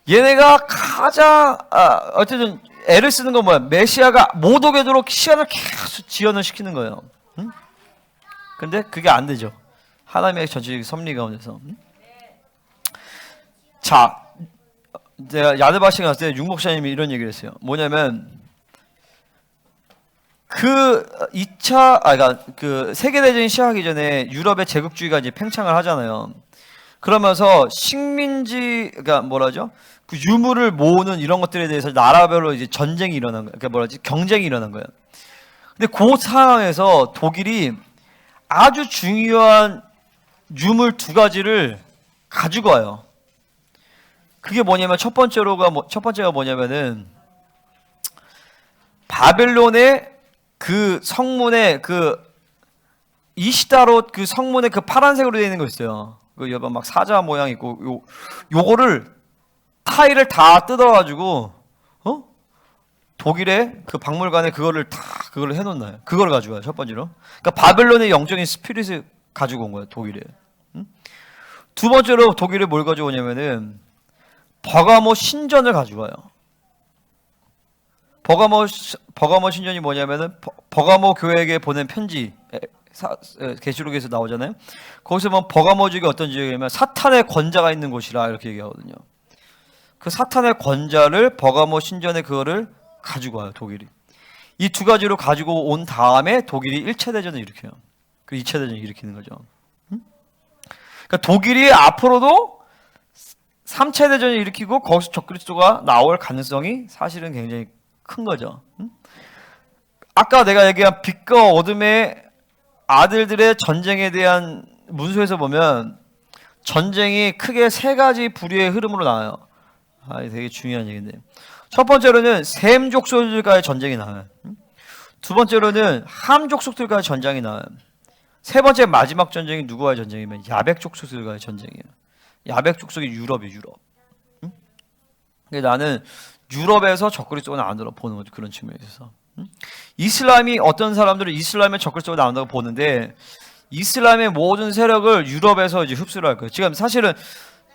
얘네가 가장 어쨌든 애를 쓰는 건 뭐야? 메시아가 못 오게 도록 시간을 계속 지연을 시키는 거예요. 응? 근데 그게 안 되죠. 하나님의 전체적인 섭리 가운데서. 자, 제가 야드바시 갔을 때 육목사님이 이런 얘기를 했어요. 뭐냐면 그 2차 그러니까 그 세계대전이 시작하기 전에 유럽의 제국주의가 이제 팽창을 하잖아요. 그러면서 식민지 그러니까 뭐라죠? 그 유물을 모으는 이런 것들에 대해서 나라별로 이제 전쟁이 일어난 거예요. 그러니까 뭐라지? 경쟁이 일어난 거예요. 근데 그 상황에서 독일이 아주 중요한 유물 두 가지를 가지고 와요. 그게 뭐냐면 첫 번째가 뭐냐면은 바벨론의 그 성문에 그 이시다롯 그 성문에 그 파란색으로 되어 있는 거 있어요. 그 여봐 막 사자 모양 있고 요거를 타일을 다 뜯어가지고 독일의 그 박물관에 그거를 해놓나요? 그걸 가지고 와요. 첫 번째로. 그러니까 바벨론의 영적인 스피릿을 가지고 온 거예요. 독일에. 두 번째로 독일에 뭘 가지고 오냐면은 버가모 신전을 가지고 와요. 버가모 신전이 뭐냐면은 버가모 교회에게 보낸 편지 계시록에서 나오잖아요. 거기서 보면 버가모 지역이 어떤 지역이냐면 사탄의 권자가 있는 곳이라 이렇게 얘기하거든요. 그 사탄의 권자를 버가모 신전에 그거를 가지고 와요. 독일이. 이 두 가지로 가지고 온 다음에 독일이 1차 대전을 일으켜요. 그 2차 대전을 일으키는 거죠. 그러니까 독일이 앞으로도 3차 대전을 일으키고 거기서 적그리스도가 나올 가능성이 사실은 굉장히 큰 거죠. 아까 내가 얘기한 빛과 어둠의 아들들의 전쟁에 대한 문서에서 보면 전쟁이 크게 세 가지 부류의 흐름으로 나와요. 되게 중요한 얘기인데. 첫 번째로는 셈 족속들과의 전쟁이 나와요. 두 번째로는 함 족속들과의 전쟁이 나와요. 세 번째 마지막 전쟁이 누구와의 전쟁이면 야백 족속들과의 전쟁이에요. 야백 족속이 유럽이에요. 유럽. 근데 나는 유럽에서 적그리스도가 나온다고 보는 거죠. 그런 측면에 있어서. 이슬람이 어떤 사람들은 이슬람의 적그리스도가 나온다고 보는데 이슬람의 모든 세력을 유럽에서 이제 흡수를 할 거예요. 지금 사실은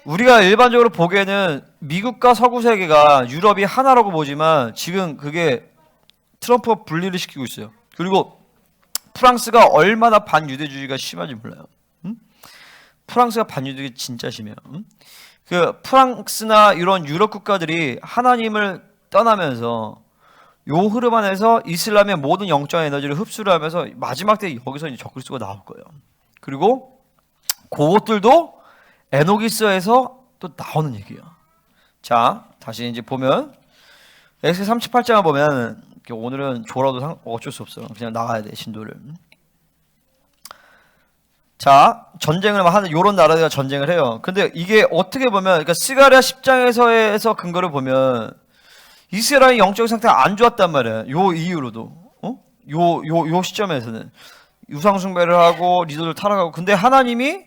우리가 일반적으로 보기에는 미국과 서구 세계가 유럽이 하나라고 보지만 지금 그게 트럼프가 분리를 시키고 있어요. 그리고 프랑스가 얼마나 반유대주의가 심한지 몰라요. 프랑스가 반유대주의가 진짜 심해요. 그 프랑스나 이런 유럽 국가들이 하나님을 떠나면서 요 흐름 안에서 이슬람의 모든 영적 에너지를 흡수를 하면서 마지막 때 여기서 이제 적그리스도가 나올 거예요. 그리고 그것들도 에노기스에서 또 나오는 얘기예요. 자, 다시 이제 보면 엑스 38장을 보면 오늘은 졸아도 어쩔 수 없어. 그냥 나가야 돼, 신도를. 자, 전쟁을 하는 요런 나라가 전쟁을 해요. 근데 이게 어떻게 보면 그러니까 스가랴 10장에서 근거를 보면 이스라엘의 영적 상태가 안 좋았단 말이에요. 요 이유로도. 요 시점에서는 우상 숭배를 하고 리더를 타락하고 근데 하나님이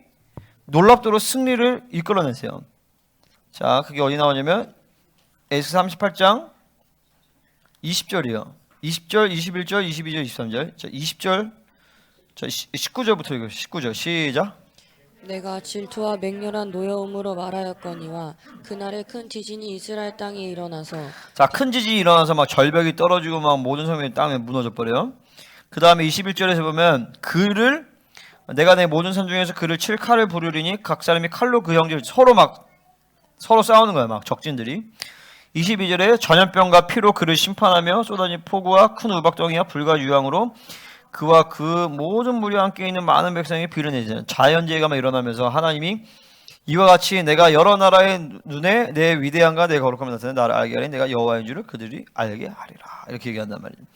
놀랍도록 승리를 이끌어내세요. 자, 그게 어디 나오냐면 에스 38장 20절이요. 20절, 21절, 22절, 23절. 자, 20절. 자, 19절부터 읽어요. 19절. 시작. 내가 질투와 맹렬한 노여움으로 말하였거니와 그날에 큰 지진이 이스라엘 땅에 일어나서 자, 큰 지진이 일어나서 막 절벽이 떨어지고 막 모든 성이 땅에 무너져 버려요. 그 다음에 21절에서 보면 내가 내 모든 산 중에서 그를 칠 칼을 부르리니 각 사람이 칼로 그 형제를 서로 싸우는 거야. 막 적진들이. 22절에 전염병과 피로 그를 심판하며 쏟아진 폭우와 큰 우박덩이와 불과 유황으로 그와 그 모든 무리 함께 있는 많은 백성이 비를 내잖아요. 자연재해가 막 일어나면서 하나님이 이와 같이 내가 여러 나라의 눈에 내 위대함과 내 거룩함을 나타내 나를 알게 하리니 내가 여호와인 줄을 그들이 알게 하리라. 이렇게 얘기한단 말이에요.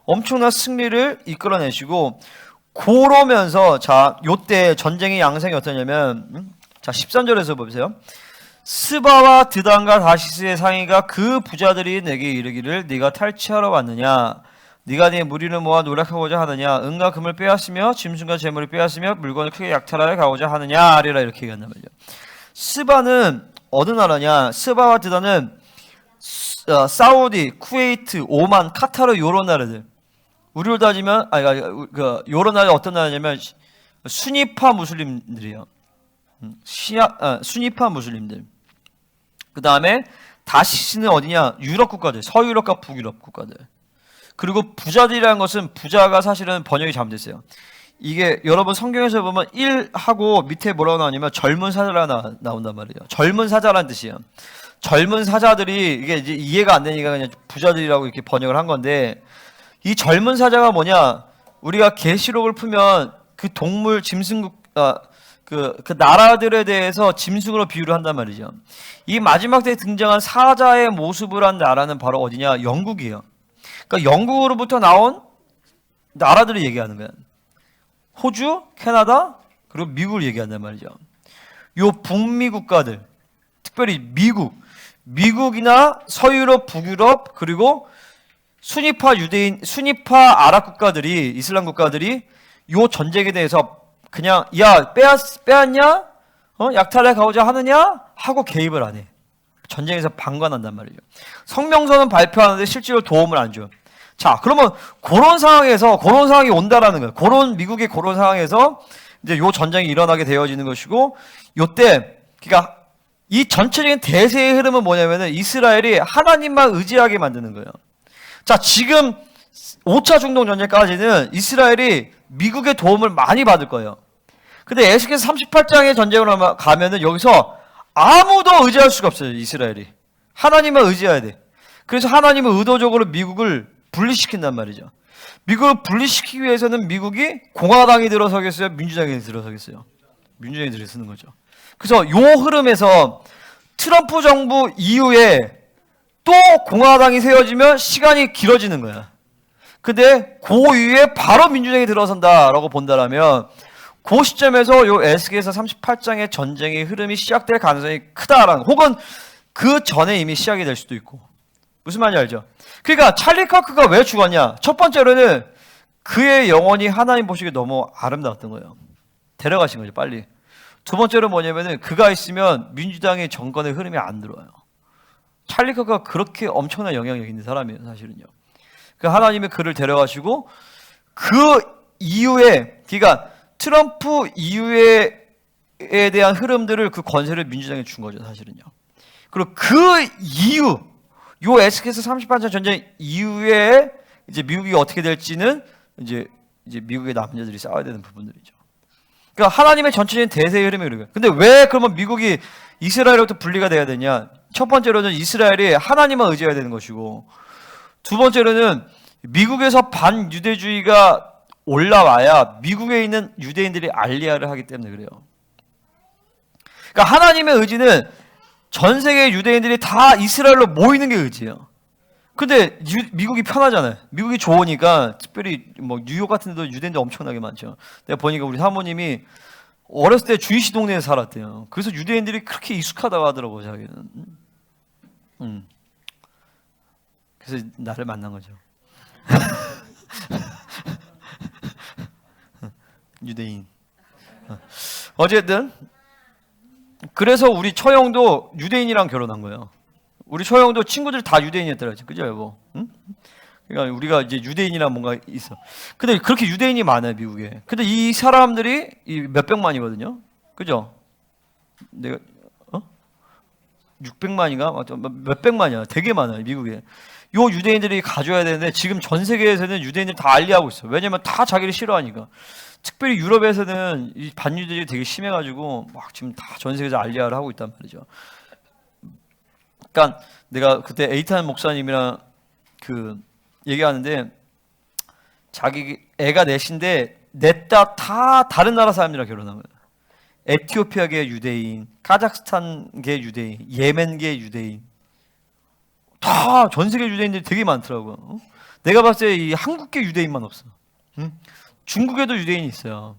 엄청난 승리를 이끌어내시고 그러면서 자, 요때 전쟁의 양상이 어떠냐면 자, 13절에서 보세요. 스바와 드단과 다시스의 상의가 그 부자들이 내게 이르기를 네가 탈취하러 왔느냐 네가 네 무리를 모아 노력하고자 하느냐? 은과 금을 빼앗으며 짐승과 재물을 빼앗으며 물건을 크게 약탈하여 가고자 하느냐? 아리라 이렇게 얘기한단 말이죠. 스바는 어느 나라냐? 스바와 드다는 사우디, 쿠웨이트, 오만, 카타르 요런 나라들. 우리로 따지면 요런 나라가 어떤 나라냐면 수니파 무슬림들이에요. 수니파 무슬림들. 그 다음에 다시는 어디냐? 유럽 국가들, 서유럽과 북유럽 국가들. 그리고 부자들이라는 것은 부자가 사실은 번역이 잘못됐어요. 이게 여러분 성경에서 보면 1하고 밑에 뭐라고 나오냐면 젊은 사자라 나온단 말이에요. 젊은 사자라는 뜻이에요. 젊은 사자들이 이게 이제 이해가 안 되니까 그냥 부자들이라고 이렇게 번역을 한 건데, 이 젊은 사자가 뭐냐? 우리가 계시록을 풀면 그 동물 짐승국 그 나라들에 대해서 짐승으로 비유를 한단 말이죠. 이 마지막 때 등장한 사자의 모습을 한 나라는 바로 어디냐? 영국이에요. 그러니까 영국으로부터 나온 나라들을 얘기하는 거야. 호주, 캐나다, 그리고 미국을 얘기한단 말이죠. 요 북미 국가들, 특별히 미국이나 서유럽, 북유럽, 그리고 순위파 순위파 아랍 국가들이, 이슬람 국가들이 요 전쟁에 대해서 그냥 야 빼앗냐? 약탈해 가고자 하느냐? 하고 개입을 안 해. 전쟁에서 방관한단 말이죠. 성명서는 발표하는데 실제로 도움을 안 줘요. 자, 그러면 그런 상황이 온다라는 거예요. 미국의 그런 상황에서 이제 요 전쟁이 일어나게 되어지는 것이고, 요때 그러니까 이 전체적인 대세의 흐름은 뭐냐면은 이스라엘이 하나님만 의지하게 만드는 거예요. 자, 지금 5차 중동 전쟁까지는 이스라엘이 미국의 도움을 많이 받을 거예요. 근데 에스겔서 38장의 전쟁으로 가면은 여기서 아무도 의지할 수가 없어요. 이스라엘이 하나님만 의지해야 돼. 그래서 하나님은 의도적으로 미국을 분리시킨단 말이죠. 미국을 분리시키기 위해서는 미국이 공화당이 들어서겠어요? 민주당이 들어서겠어요? 민주당이 들어서는 거죠. 그래서 요 흐름에서 트럼프 정부 이후에 또 공화당이 세워지면 시간이 길어지는 거야. 근데 그 이후에 바로 민주당이 들어선다라고 본다라면 그 시점에서 요 에스겔서 38장의 전쟁의 흐름이 시작될 가능성이 크다라는, 혹은 그 전에 이미 시작이 될 수도 있고. 무슨 말인지 알죠? 그러니까 찰리 커크가 왜 죽었냐? 첫 번째로는 그의 영혼이 하나님 보시기에 너무 아름다웠던 거예요. 데려가신 거죠, 빨리. 두 번째로 뭐냐면은 그가 있으면 민주당의 정권의 흐름이 안 들어와요. 찰리 커크가 그렇게 엄청난 영향력 있는 사람이에요, 사실은요. 그 하나님의 그를 데려가시고 그 이후에, 그러니까 트럼프 이후에 대한 흐름들을, 그 권세를 민주당에 준 거죠, 사실은요. 그리고 그 이후, 요 에스겔서 38장 전쟁 이후에 이제 미국이 어떻게 될지는 이제 미국의 남자들이 싸워야 되는 부분들이죠. 그러니까 하나님의 전체적인 대세의 흐름이 그런 거예요. 근데 왜 그러면 미국이 이스라엘로부터 분리가 돼야 되냐? 첫 번째로는 이스라엘이 하나님만 의지해야 되는 것이고, 두 번째로는 미국에서 반유대주의가 올라와야 미국에 있는 유대인들이 알리야를 하기 때문에 그래요. 그러니까 하나님의 의지는 전 세계 유대인들이 다 이스라엘로 모이는 게 의지예요. 근데 미국이 편하잖아요. 미국이 좋으니까, 특별히 뭐 뉴욕 같은 데도 유대인들 엄청나게 많죠. 내가 보니까 우리 사모님이 어렸을 때 주이시 동네에 살았대요. 그래서 유대인들이 그렇게 익숙하다고 하더라고요, 자기는. 그래서 나를 만난 거죠. 유대인. 어쨌든 그래서 우리 처형도 유대인이랑 결혼한 거예요. 우리 처형도 친구들 다 유대인이었더라고요. 그죠, 여보? 응? 그러니까 우리가 이제 유대인이랑 뭔가 있어. 근데 그렇게 유대인이 많아요, 미국에. 근데 이 사람들이 몇백만이거든요. 그죠? 내가 600만인가? 몇백만이야. 되게 많아요, 미국에. 요 유대인들이 가져야 되는데 지금 전 세계에서는 유대인들이 다 알리하고 있어. 왜냐면 다 자기를 싫어하니까. 특별히 유럽에서는 이 반유대들이 되게 심해가지고 막 지금 다 전 세계에서 알리아를 하고 있단 말이죠. 그러니까 내가 그때 에이탄 목사님이랑 그 얘기하는데, 자기 애가 넷인데 넷 다 다른 나라 사람들이랑 결혼한 거예요. 에티오피아계 유대인, 카자흐스탄계 유대인, 예멘계 유대인, 다 전 세계 유대인들이 되게 많더라고요. 내가 봤을 때 이 한국계 유대인만 없어. 응? 중국에도 유대인이 있어요.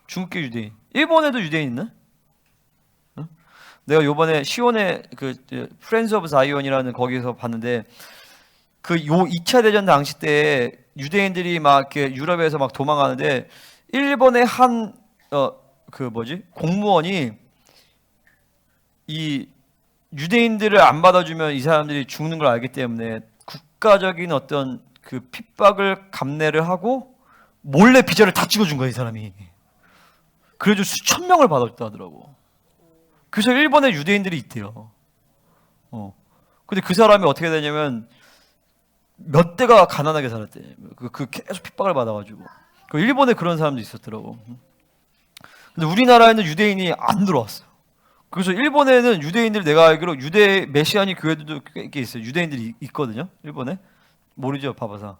중국계 유대인. 일본에도 유대인 있나? 응? 내가 요번에 시온의 그 프렌즈 오브 자이언이라는 거기서 봤는데, 그 요 2차 대전 당시 때 유대인들이 막 이렇게 유럽에서 막 도망가는데 일본의 한 공무원이 이 유대인들을 안 받아주면 이 사람들이 죽는 걸 알기 때문에 국가적인 어떤 그 핍박을 감내를 하고 몰래 비자를 다 찍어준 거야, 이 사람이. 그래도 수천 명을 받았다 하더라고. 그래서 일본에 유대인들이 있대요. 근데 그 사람이 어떻게 되냐면 몇 대가 가난하게 살았대. 그 계속 핍박을 받아가지고. 그 일본에 그런 사람도 있었더라고. 근데 우리나라에는 유대인이 안 들어왔어요. 그래서 일본에는 유대인들, 내가 알기로 유대 메시아니 교회들도 꽤 있어요. 유대인들이 있거든요, 일본에. 모르죠, 봐봐서.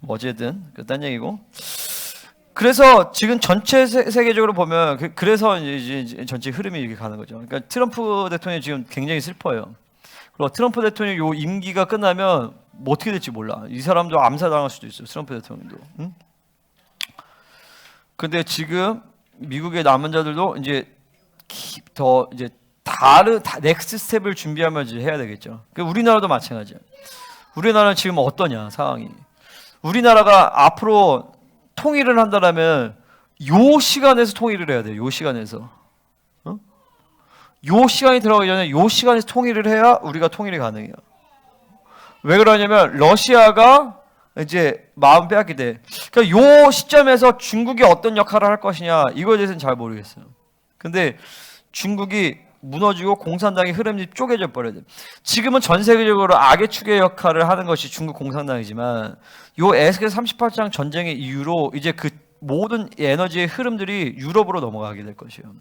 어쨌든 딴 얘기고. 그래서 지금 전체 세계적으로 보면 그래서 이제 전체 흐름이 이렇게 가는 거죠. 그러니까 트럼프 대통령이 지금 굉장히 슬퍼요. 그리고 트럼프 대통령 요 임기가 끝나면 뭐 어떻게 될지 몰라. 이 사람도 암살당할 수도 있어요, 트럼프 대통령도. 응? 근데 지금 미국의 남은 자들도 이제 더 이제 다른 넥스트 스텝을 준비하면서 해야 되겠죠. 우리나라도 마찬가지야. 우리나라는 지금 어떠냐 상황이. 우리나라가 앞으로 통일을 한다면 요 시간에서 통일을 해야 돼요. 요 시간에서. 요 시간이 들어가기 전에 요 시간에서 통일을 해야 우리가 통일이 가능해요. 왜 그러냐면 러시아가 이제 마음 빼앗게 돼. 그러니까 요 시점에서 중국이 어떤 역할을 할 것이냐 이거에 대해서는 잘 모르겠어요. 근데 중국이 무너지고 공산당의 흐름이 쪼개져 버려야 돼. 지금은 전 세계적으로 악의 축의 역할을 하는 것이 중국 공산당이지만 요 에스겔 38장 전쟁의 이후로 이제 그 모든 에너지의 흐름들이 유럽으로 넘어가게 될 것이에요.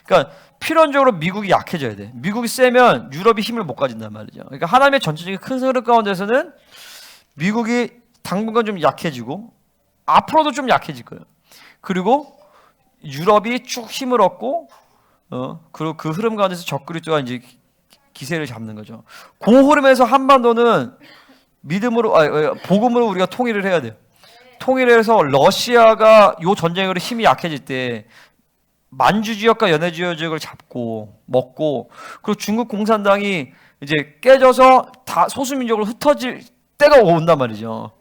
그러니까 필연적으로 미국이 약해져야 돼. 미국이 세면 유럽이 힘을 못 가진단 말이죠. 그러니까 하나님의 전체적인 큰 흐름 가운데서는 미국이 당분간 좀 약해지고 앞으로도 좀 약해질 거예요. 그리고 유럽이 쭉 힘을 얻고 그리고 그 흐름 가운데서 적그리스도가 이제 기세를 잡는 거죠. 그 흐름에서 한반도는 믿음으로 복음으로 우리가 통일을 해야 돼요. 통일해서 러시아가 요 전쟁으로 힘이 약해질 때 만주 지역과 연해 지역을 잡고 먹고 그리고 중국 공산당이 이제 깨져서 다 소수민족으로 흩어질 때가 온단 말이죠.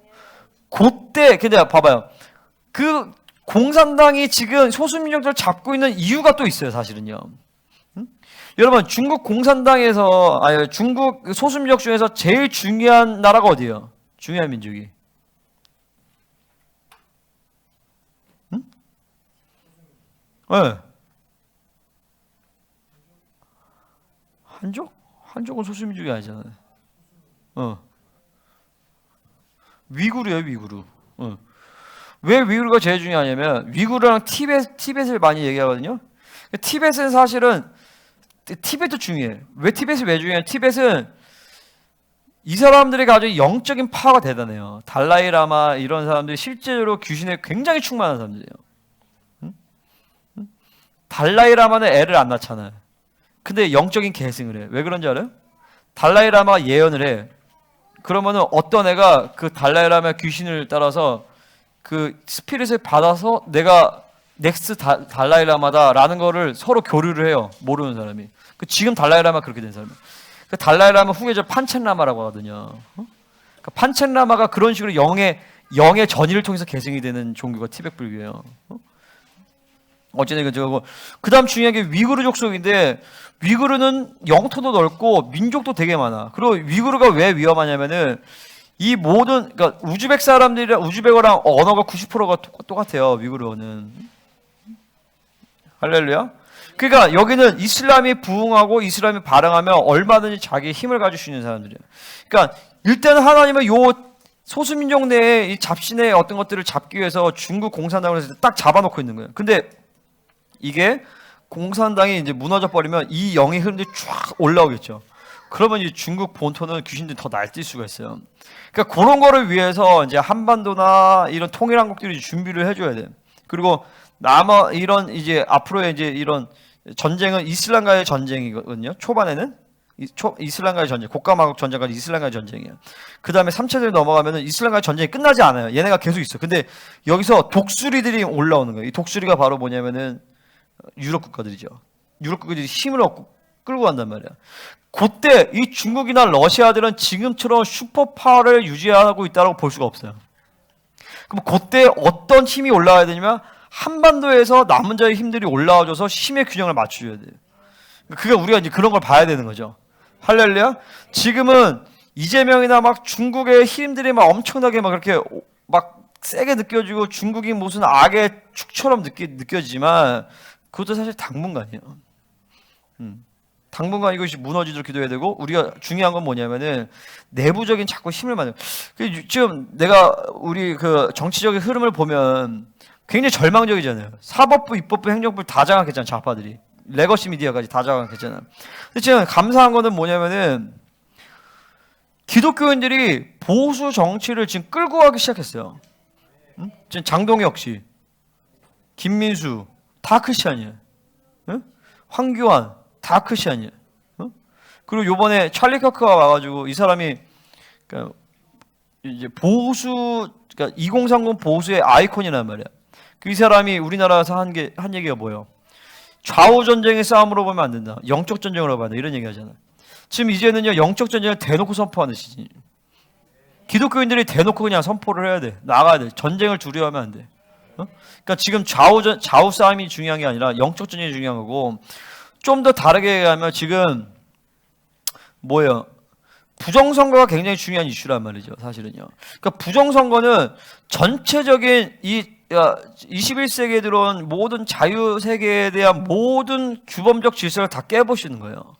그때 근데 봐봐요. 그 공산당이 지금 소수민족들을 잡고 있는 이유가 또 있어요, 사실은요. 여러분, 중국 공산당에서 중국 소수민족 중에서 제일 중요한 나라가 어디예요? 중요한 민족이? 네. 한족? 한족은 소수민족이 아니잖아요. 위구르예요, 위구르. 왜 위구르가 제일 중요하냐면 위구르랑 티벳을 많이 얘기하거든요. 티벳은 사실은 티벳도 중요해. 왜 티벳이 왜 중요해? 티벳은 이 사람들이 가지고 영적인 파워가 대단해요. 달라이라마 이런 사람들이 실제로 귀신에 굉장히 충만한 사람들이에요. 달라이라마는 애를 안 낳잖아요. 근데 영적인 계승을 해. 왜 그런지 알아요? 달라이라마가 예언을 해. 그러면은 어떤 애가 그 달라이라마 귀신을 따라서 그 스피릿을 받아서 내가 넥스트 달라이라마다라는 거를 서로 교류를 해요. 모르는 사람이. 지금 달라이라마 그렇게 된 사람이에요. 그 달라이라마 후계자 판첸라마라고 하거든요. 그러니까 판첸라마가 그런 식으로 영의 전의를 통해서 계승이 되는 종교가 티벳 불교예요. 어쨌든 저거 그다음 중요한 게 위구르 족속인데 위구르는 영토도 넓고 민족도 되게 많아. 그리고 위구르가 왜 위험하냐면은 이 모든 그러니까 우즈벡 사람들이랑 우즈벡어랑 언어가 90%가 똑같아요. 위구르어는. 할렐루야. 그러니까 여기는 이슬람이 부흥하고 이슬람이 발흥하면 얼마든지 자기 힘을 가질 수 있는 사람들이에요. 그러니까 일단 하나님은 요 소수민족 내에 이 잡신의 어떤 것들을 잡기 위해서 중국 공산당을 해서 딱 잡아놓고 있는 거예요. 근데 이게 공산당이 이제 무너져 버리면 이 영의 흐름들이 쫙 올라오겠죠. 그러면 이 중국 본토는 귀신들이 더 날뛸 수가 있어요. 그러니까 그런 거를 위해서 이제 한반도나 이런 통일한국들이 준비를 해줘야 돼. 그리고 이런 이제 앞으로의 이제 이런 전쟁은 이슬람과의 전쟁이거든요. 초반에는 이슬람과의 전쟁, 곡가마국 전쟁까지 이슬람과의 전쟁이에요. 그 다음에 3차전에 넘어가면은 이슬람과의 전쟁이 끝나지 않아요. 얘네가 계속 있어. 근데 여기서 독수리들이 올라오는 거예요. 이 독수리가 바로 뭐냐면은 유럽 국가들이죠. 유럽국들이 힘을 얻고 끌고 간단 말이야. 그때 이 중국이나 러시아들은 지금처럼 슈퍼파워를 유지하고 있다고 볼 수가 없어요. 그럼 그때 어떤 힘이 올라와야 되냐면 한반도에서 남은 자의 힘들이 올라와줘서 힘의 균형을 맞춰줘야 돼요. 그게 우리가 이제 그런 걸 봐야 되는 거죠. 할렐루야. 지금은 이재명이나 막 중국의 힘들이 막 엄청나게 막 그렇게 막 세게 느껴지고 중국이 무슨 악의 축처럼 느껴지지만 그것도 사실 당분간이에요. 당분간 이것이 무너지도록 기도해야 되고, 우리가 중요한 건 뭐냐면은 내부적인 자꾸 힘을 만들. 지금 내가 우리 그 정치적인 흐름을 보면 굉장히 절망적이잖아요. 사법부, 입법부, 행정부 다 장악했잖아요. 좌파들이. 레거시 미디어까지 다 장악했잖아요. 근데 지금 감사한 거는 뭐냐면은 기독교인들이 보수 정치를 지금 끌고 가기 시작했어요. 지금 장동혁 씨, 김민수 다 크리스찬이에요. 황교안 다 크리스찬이에요. 그리고 요번에 찰리 커크가 와가지고 이 사람이 그러니까 이제 보수, 그러니까 2030 보수의 아이콘이란 말이야. 그 이 사람이 우리나라에서 한 얘기가 뭐예요? 좌우 전쟁의 싸움으로 보면 안 된다. 영적 전쟁으로 봐야 된다. 이런 얘기 하잖아. 지금 이제는요, 영적 전쟁을 대놓고 선포하는 시즌. 기독교인들이 대놓고 그냥 선포를 해야 돼. 나가야 돼. 전쟁을 두려워하면 안 돼. 그러니까 지금 좌우 싸움이 중요한 게 아니라 영적 전쟁이 중요한 거고, 좀 더 다르게 얘기하면 지금 뭐예요? 부정선거가 굉장히 중요한 이슈란 말이죠, 사실은요. 그러니까 부정선거는 전체적인 이 21세기에 들어온 모든 자유세계에 대한 모든 규범적 질서를 다 깨부시는 거예요.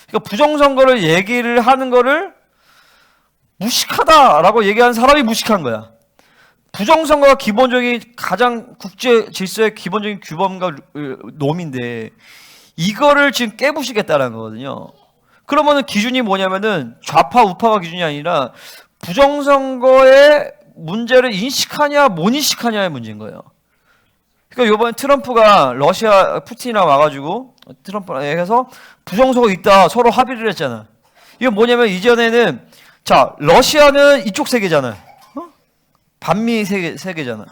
그러니까 부정선거를 얘기를 하는 거를 무식하다라고 얘기하는 사람이 무식한 거야. 부정선거가 기본적인 가장 국제 질서의 기본적인 규범과 놈인데 이거를 지금 깨부시겠다는 거거든요. 그러면은 기준이 뭐냐면은 좌파 우파가 기준이 아니라 부정선거의 문제를 인식하냐 못 인식하냐의 문제인 거예요. 그러니까 이번에 트럼프가 러시아 푸틴이랑 와가지고 트럼프랑 해서 부정선거 있다 서로 합의를 했잖아. 이게 뭐냐면 이전에는 자 러시아는 이쪽 세계잖아. 반미 세계잖아.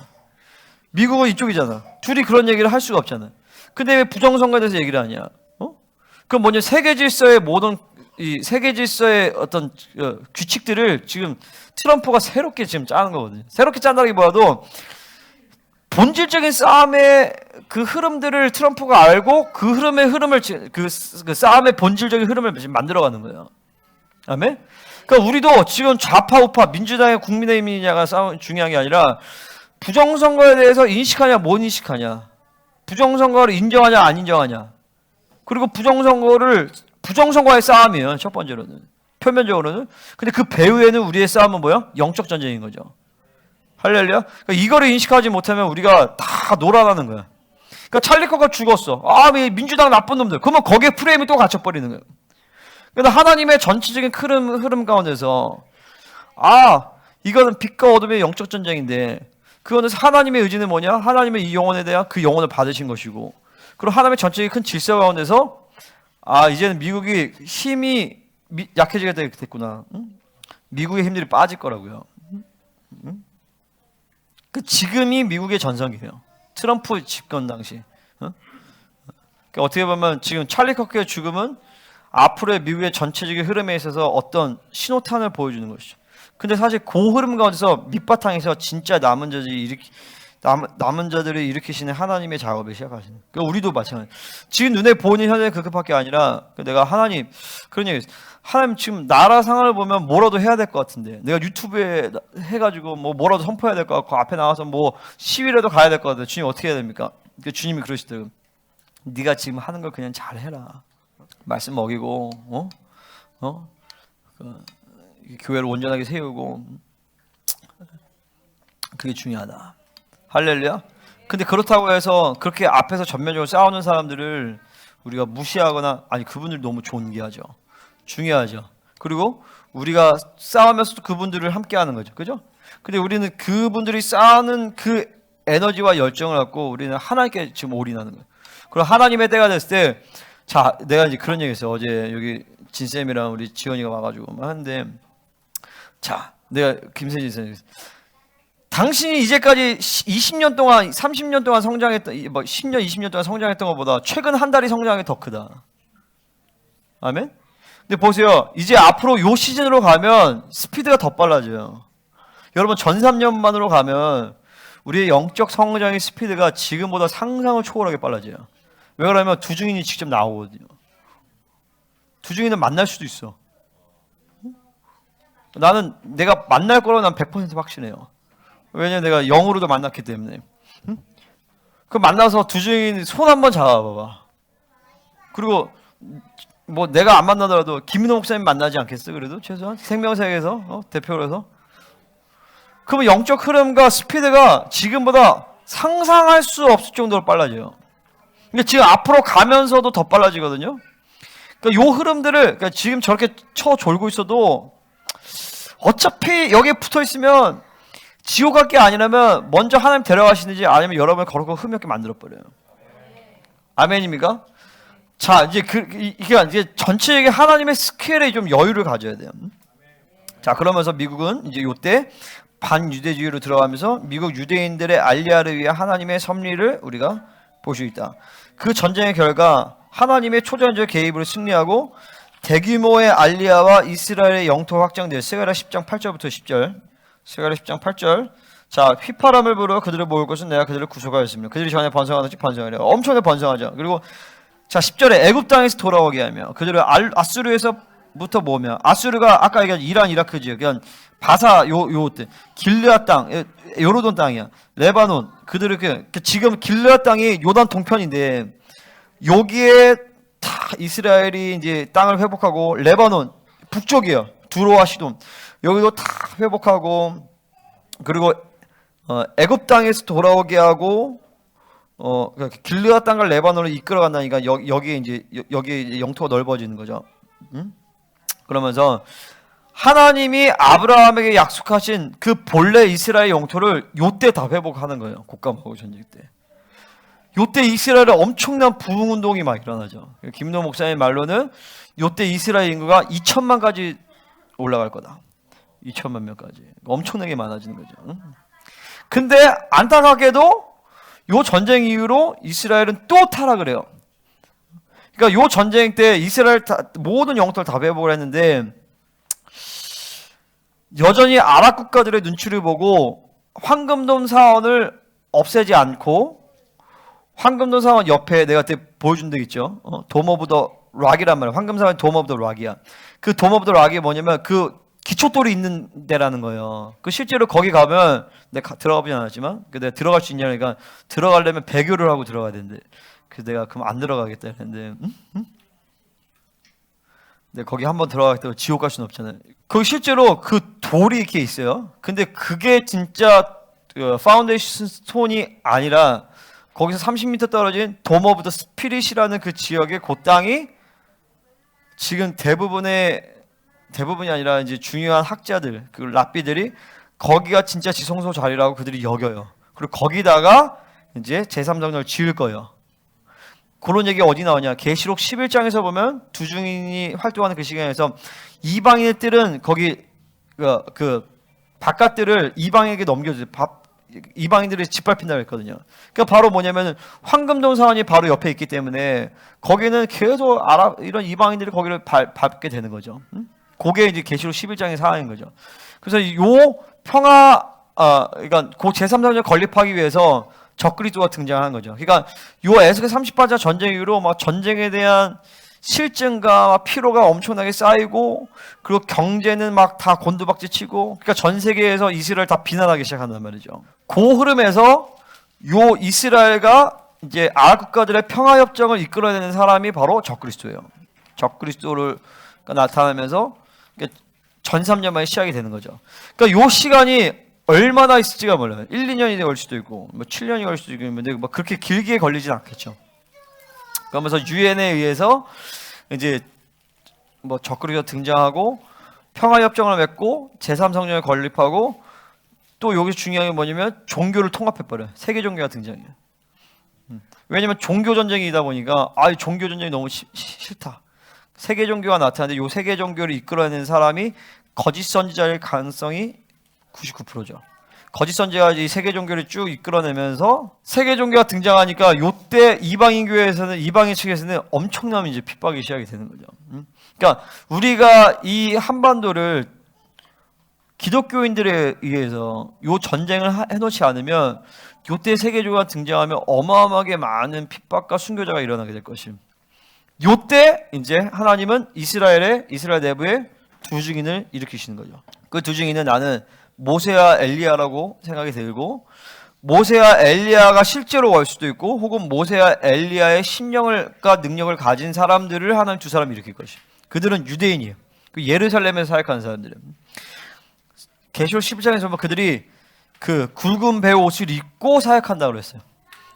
미국은 이쪽이잖아. 둘이 그런 얘기를 할 수가 없잖아. 근데 왜 부정선거에 대해서 얘기를 하냐? 그럼 뭐냐? 세계 질서의 모든 이 세계 질서의 어떤 규칙들을 지금 트럼프가 새롭게 지금 짜는 거거든요. 새롭게 짠다기보다도 본질적인 싸움의 그 흐름들을 트럼프가 알고 그 흐름을 그 싸움의 본질적인 흐름을 지금 만들어가는 거예요. 아멘. 그러니까 우리도 지금 좌파 우파 민주당의 국민의힘이냐가 싸움 중요한 게 아니라 부정선거에 대해서 인식하냐 못 인식하냐, 부정선거를 인정하냐 안 인정하냐, 그리고 부정선거와의 싸움이에요. 첫 번째로는 표면적으로는. 근데 그 배후에는 우리의 싸움은 뭐야? 영적 전쟁인 거죠. 할렐루야. 그러니까 이거를 인식하지 못하면 우리가 다 놀아나는 거야. 그러니까 찰리 커크가 죽었어. 아, 민주당 나쁜 놈들. 그러면 거기에 프레임이 또 갇혀버리는 거야. 그러니까 하나님의 전체적인 흐름 가운데서 이거는 빛과 어둠의 영적 전쟁인데, 그거는 하나님의 의지는 뭐냐? 하나님의 이 영혼에 대한 그 영혼을 받으신 것이고, 그리고 하나님의 전체적인 큰 질서 가운데서 이제는 미국이 힘이 약해지게 됐구나. 미국의 힘들이 빠질 거라고요. 지금이 미국의 전성기예요. 트럼프 집권 당시. 그러니까 어떻게 보면 지금 찰리 커크의 죽음은 앞으로의 미국의 전체적인 흐름에 있어서 어떤 신호탄을 보여주는 것이죠. 근데 사실 그 흐름 가운데서 밑바탕에서 진짜 남은 자들을 일으키시는 하나님의 작업을 시작하시는. 그러니까 우리도 마찬가지. 지금 눈에 보이는 현장이 그것밖에 아니라 내가 하나님 그런 얘기. 하나님 지금 나라 상황을 보면 뭐라도 해야 될 것 같은데, 내가 유튜브에 해가지고 뭐라도 선포해야 될 것 같고 앞에 나와서 시위라도 가야 될 것 같은데 주님 어떻게 해야 됩니까? 그러니까 주님이 그러시더라고요. 네가 지금 하는 걸 그냥 잘해라. 말씀 먹이고 교회를 온전하게 세우고, 그게 중요하다. 할렐루야. 근데 그렇다고 해서 그렇게 앞에서 전면적으로 싸우는 사람들을 우리가 무시하거나, 그분들 너무 존귀하죠. 중요하죠. 그리고 우리가 싸우면서도 그분들을 함께 하는 거죠. 그죠? 근데 우리는 그분들이 싸우는 그 에너지와 열정을 갖고 우리는 하나님께 지금 올인하는 거예요. 그리고 하나님의 때가 됐을 때, 내가 이제 그런 얘기 했어요. 어제 여기 진쌤이랑 우리 지원이가 와가지고 하는데, 내가 김세진 선생님, 당신이 이제까지 20년 동안 30년 동안 성장했던 뭐 10년 20년 동안 성장했던 것보다 최근 한 달이 성장이 더 크다. 아멘. 근데 보세요. 이제 앞으로 요 시즌으로 가면 스피드가 더 빨라져요. 여러분 전 3년만으로 가면 우리의 영적 성장의 스피드가 지금보다 상상을 초월하게 빨라져요. 왜 그러냐면 두 증인이 직접 나오거든요. 두 증인은 만날 수도 있어. 나는 내가 만날 거라고 난 100% 확신해요. 왜냐면 내가 영으로도 만났기 때문에. 그 만나서 두 증인 손 한번 잡아봐봐. 그리고 뭐 내가 안 만나더라도 김인호 목사님 만나지 않겠어? 그래도 최소한 생명사역에서 대표로서. 그러면 영적 흐름과 스피드가 지금보다 상상할 수 없을 정도로 빨라져요. 근데 지금 앞으로 가면서도 더 빨라지거든요. 그러니까 요 흐름들을 그러니까 지금 저렇게 쳐 졸고 있어도 어차피 여기에 붙어 있으면 지옥 갈 게 아니라면 먼저 하나님 데려가시는지 아니면 여러분을 거룩하고 흠없게 만들어 버려요. 아멘입니까? 자, 이제 이게 전체적인 하나님의 스케일에 좀 여유를 가져야 돼요. 자, 그러면서 미국은 이제 요때 반유대주의로 들어가면서 미국 유대인들의 알리아를 위해 하나님의 섭리를 우리가 볼 수 있다. 그 전쟁의 결과 하나님의 초자연적 개입으로 승리하고 대규모의 알리아와 이스라엘의 영토 확장될 스가랴 10장 8절부터 10절. 스가랴 10장 8절. 자, 휘파람을 불어 그들을 모을 것은 내가 그들을 구속하였습니다. 그들이 전에 번성하듯이 번성하려. 엄청나게 번성하죠. 그리고 자 10절에 애굽 땅에서 돌아오게 하며 그들을 아수르에서부터 모으며 아수르가 아까 얘기한 이란 이라크 지역 그냥 바사 요때 길르앗 땅 요르돈 땅이야. 레바논 그들을 지금 길르앗 땅이 요단 동편인데 여기에 다 이스라엘이 이제 땅을 회복하고 레바논 북쪽이에요. 두로와 시돈 여기도 다 회복하고 그리고 애굽 땅에서 돌아오게 하고 길르앗 땅과 레바논을 이끌어 간다니까 여기에 이제 여기 영토가 넓어지는 거죠. 그러면서 하나님이 아브라함에게 약속하신 그 본래 이스라엘 영토를 요때 다 회복하는 거예요. 곡감하고 전쟁 때. 요때 이스라엘에 엄청난 부흥 운동이 막 일어나죠. 김노 목사님 말로는 요때 이스라엘 인구가 2천만까지 올라갈 거다. 2천만 명까지. 엄청나게 많아지는 거죠. 근데 안타깝게도 요 전쟁 이후로 이스라엘은 또 타락을 해요. 그러니까 요 전쟁 때 이스라엘 모든 영토를 다 회복을 했는데 여전히 아랍 국가들의 눈치를 보고 황금돔 사원을 없애지 않고 황금돔 사원 옆에 내가 그때 보여준 데 있죠. 돔 오브 더 락이란 말이야. 황금 사원이 돔 오브 더 락이야. 그 돔 오브 더 락이 뭐냐면 그 기초돌이 있는 데라는 거예요. 그 실제로 거기 가면 내가 들어가보진 않았지만 내가 들어갈 수 있냐니까 들어가려면 배교를 하고 들어가야 되는데 그래서 내가 그럼 안 들어가겠다 했는데 근데 거기 한번 들어가겠다고 지옥 갈 수는 없잖아요. 그 실제로 그 돌이 이렇게 있어요. 근데 그게 진짜 파운데이션 스톤이 아니라 거기서 30m 떨어진 돔 오브 더 스피릿이라는 그 지역의 그 땅이 지금 대부분이 아니라 이제 중요한 학자들, 그 랍비들이 거기가 진짜 지성소 자리라고 그들이 여겨요. 그리고 거기다가 이제 제3성전을 지을 거예요. 그런 얘기 어디 나오냐? 계시록 11장에서 보면 두 증인이 활동하는 그 시간에서 이방인들은 거기 그 바깥들을 이방에게 넘겨주세요. 이방인들이 짓밟힌다고 했거든요. 그러니까 바로 뭐냐면 황금돔 사원이 바로 옆에 있기 때문에 거기는 계속 이런 이방인들이 거기를 밟게 되는 거죠. 그게 이제 계시록 11장의 사항인 거죠. 그래서 요 그러니까 그 제3성전을 건립하기 위해서 적그리스도가 등장한 거죠. 그러니까 요 에스겔 38장 전쟁 이후로 막 전쟁에 대한 실증과 피로가 엄청나게 쌓이고 그리고 경제는 막 다 곤두박질 치고 그러니까 전 세계에서 이스라엘 다 비난하기 시작한단 말이죠. 그 흐름에서 요 이스라엘과 이제 아랍 국가들의 평화 협정을 이끌어내는 사람이 바로 적그리스도예요. 적그리스도를 나타나면서 전 3년 만에 시작이 되는 거죠. 그러니까 요 시간이 얼마나 있을지가 몰라요. 1, 2년이 걸 수도 있고 뭐 7년이 걸 수도 있는데 뭐 그렇게 길게 걸리진 않겠죠. 그러면서 유엔에 의해서 이제 뭐 적그리스도가 등장하고 평화협정을 맺고 제3성전을 건립하고 또 여기서 중요한 게 뭐냐면 종교를 통합해버려요. 세계 종교가 등장해요. 왜냐면 종교 전쟁이다 보니까 종교 전쟁이 너무 싫다. 세계 종교가 나타나는데 요 세계 종교를 이끌어내는 사람이 거짓 선지자일 가능성이 99%죠. 거짓 선지자가 이 세계 종교를 쭉 이끌어내면서 세계 종교가 등장하니까 요때 이방인 교회에서는 이방인 측에서는 엄청난 이제 핍박이 시작이 되는 거죠. 그러니까 우리가 이 한반도를 기독교인들에 의해서 요 전쟁을 해놓지 않으면 요때 세계주가 등장하면 어마어마하게 많은 핍박과 순교자가 일어나게 될 것입니다. 요때 이제 하나님은 이스라엘 내부에 두 증인을 일으키시는 거죠. 그 두 증인은 나는 모세와 엘리야라고 생각이 들고, 모세와 엘리야가 실제로 올 수도 있고, 혹은 모세와 엘리야의 심령과 능력을 가진 사람들을 하나님 두 사람이 일으킬 것이에요. 그들은 유대인이에요. 그 예루살렘에서 사역하는 사람들이에요. 계시록 11장에서 보면 그들이 그 굵은 배 옷을 입고 사역한다고 그랬어요.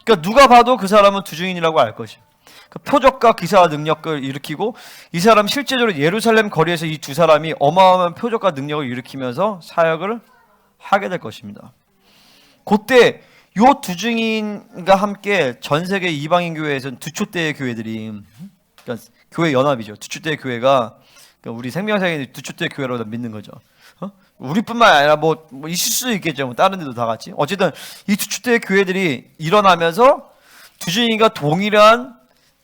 그러니까 누가 봐도 그 사람은 두 증인이라고 알 것이에요. 그 표적과 기사와 능력을 일으키고, 이 사람 실제적으로 예루살렘 거리에서 이 두 사람이 어마어마한 표적과 능력을 일으키면서 사역을 하게 될 것입니다. 그때 요 두 증인과 함께 전 세계 이방인 교회에서는 두촛대의 교회들이, 그러니까 교회 연합이죠. 두촛대의 교회가, 그러니까 우리 생명사역의 두촛대의 교회라고 믿는 거죠. 우리뿐만 아니라 뭐 있을 수도 있겠죠. 뭐 다른 데도 다 같이. 어쨌든 이 두촛대의 교회들이 일어나면서 두 증인과 동일한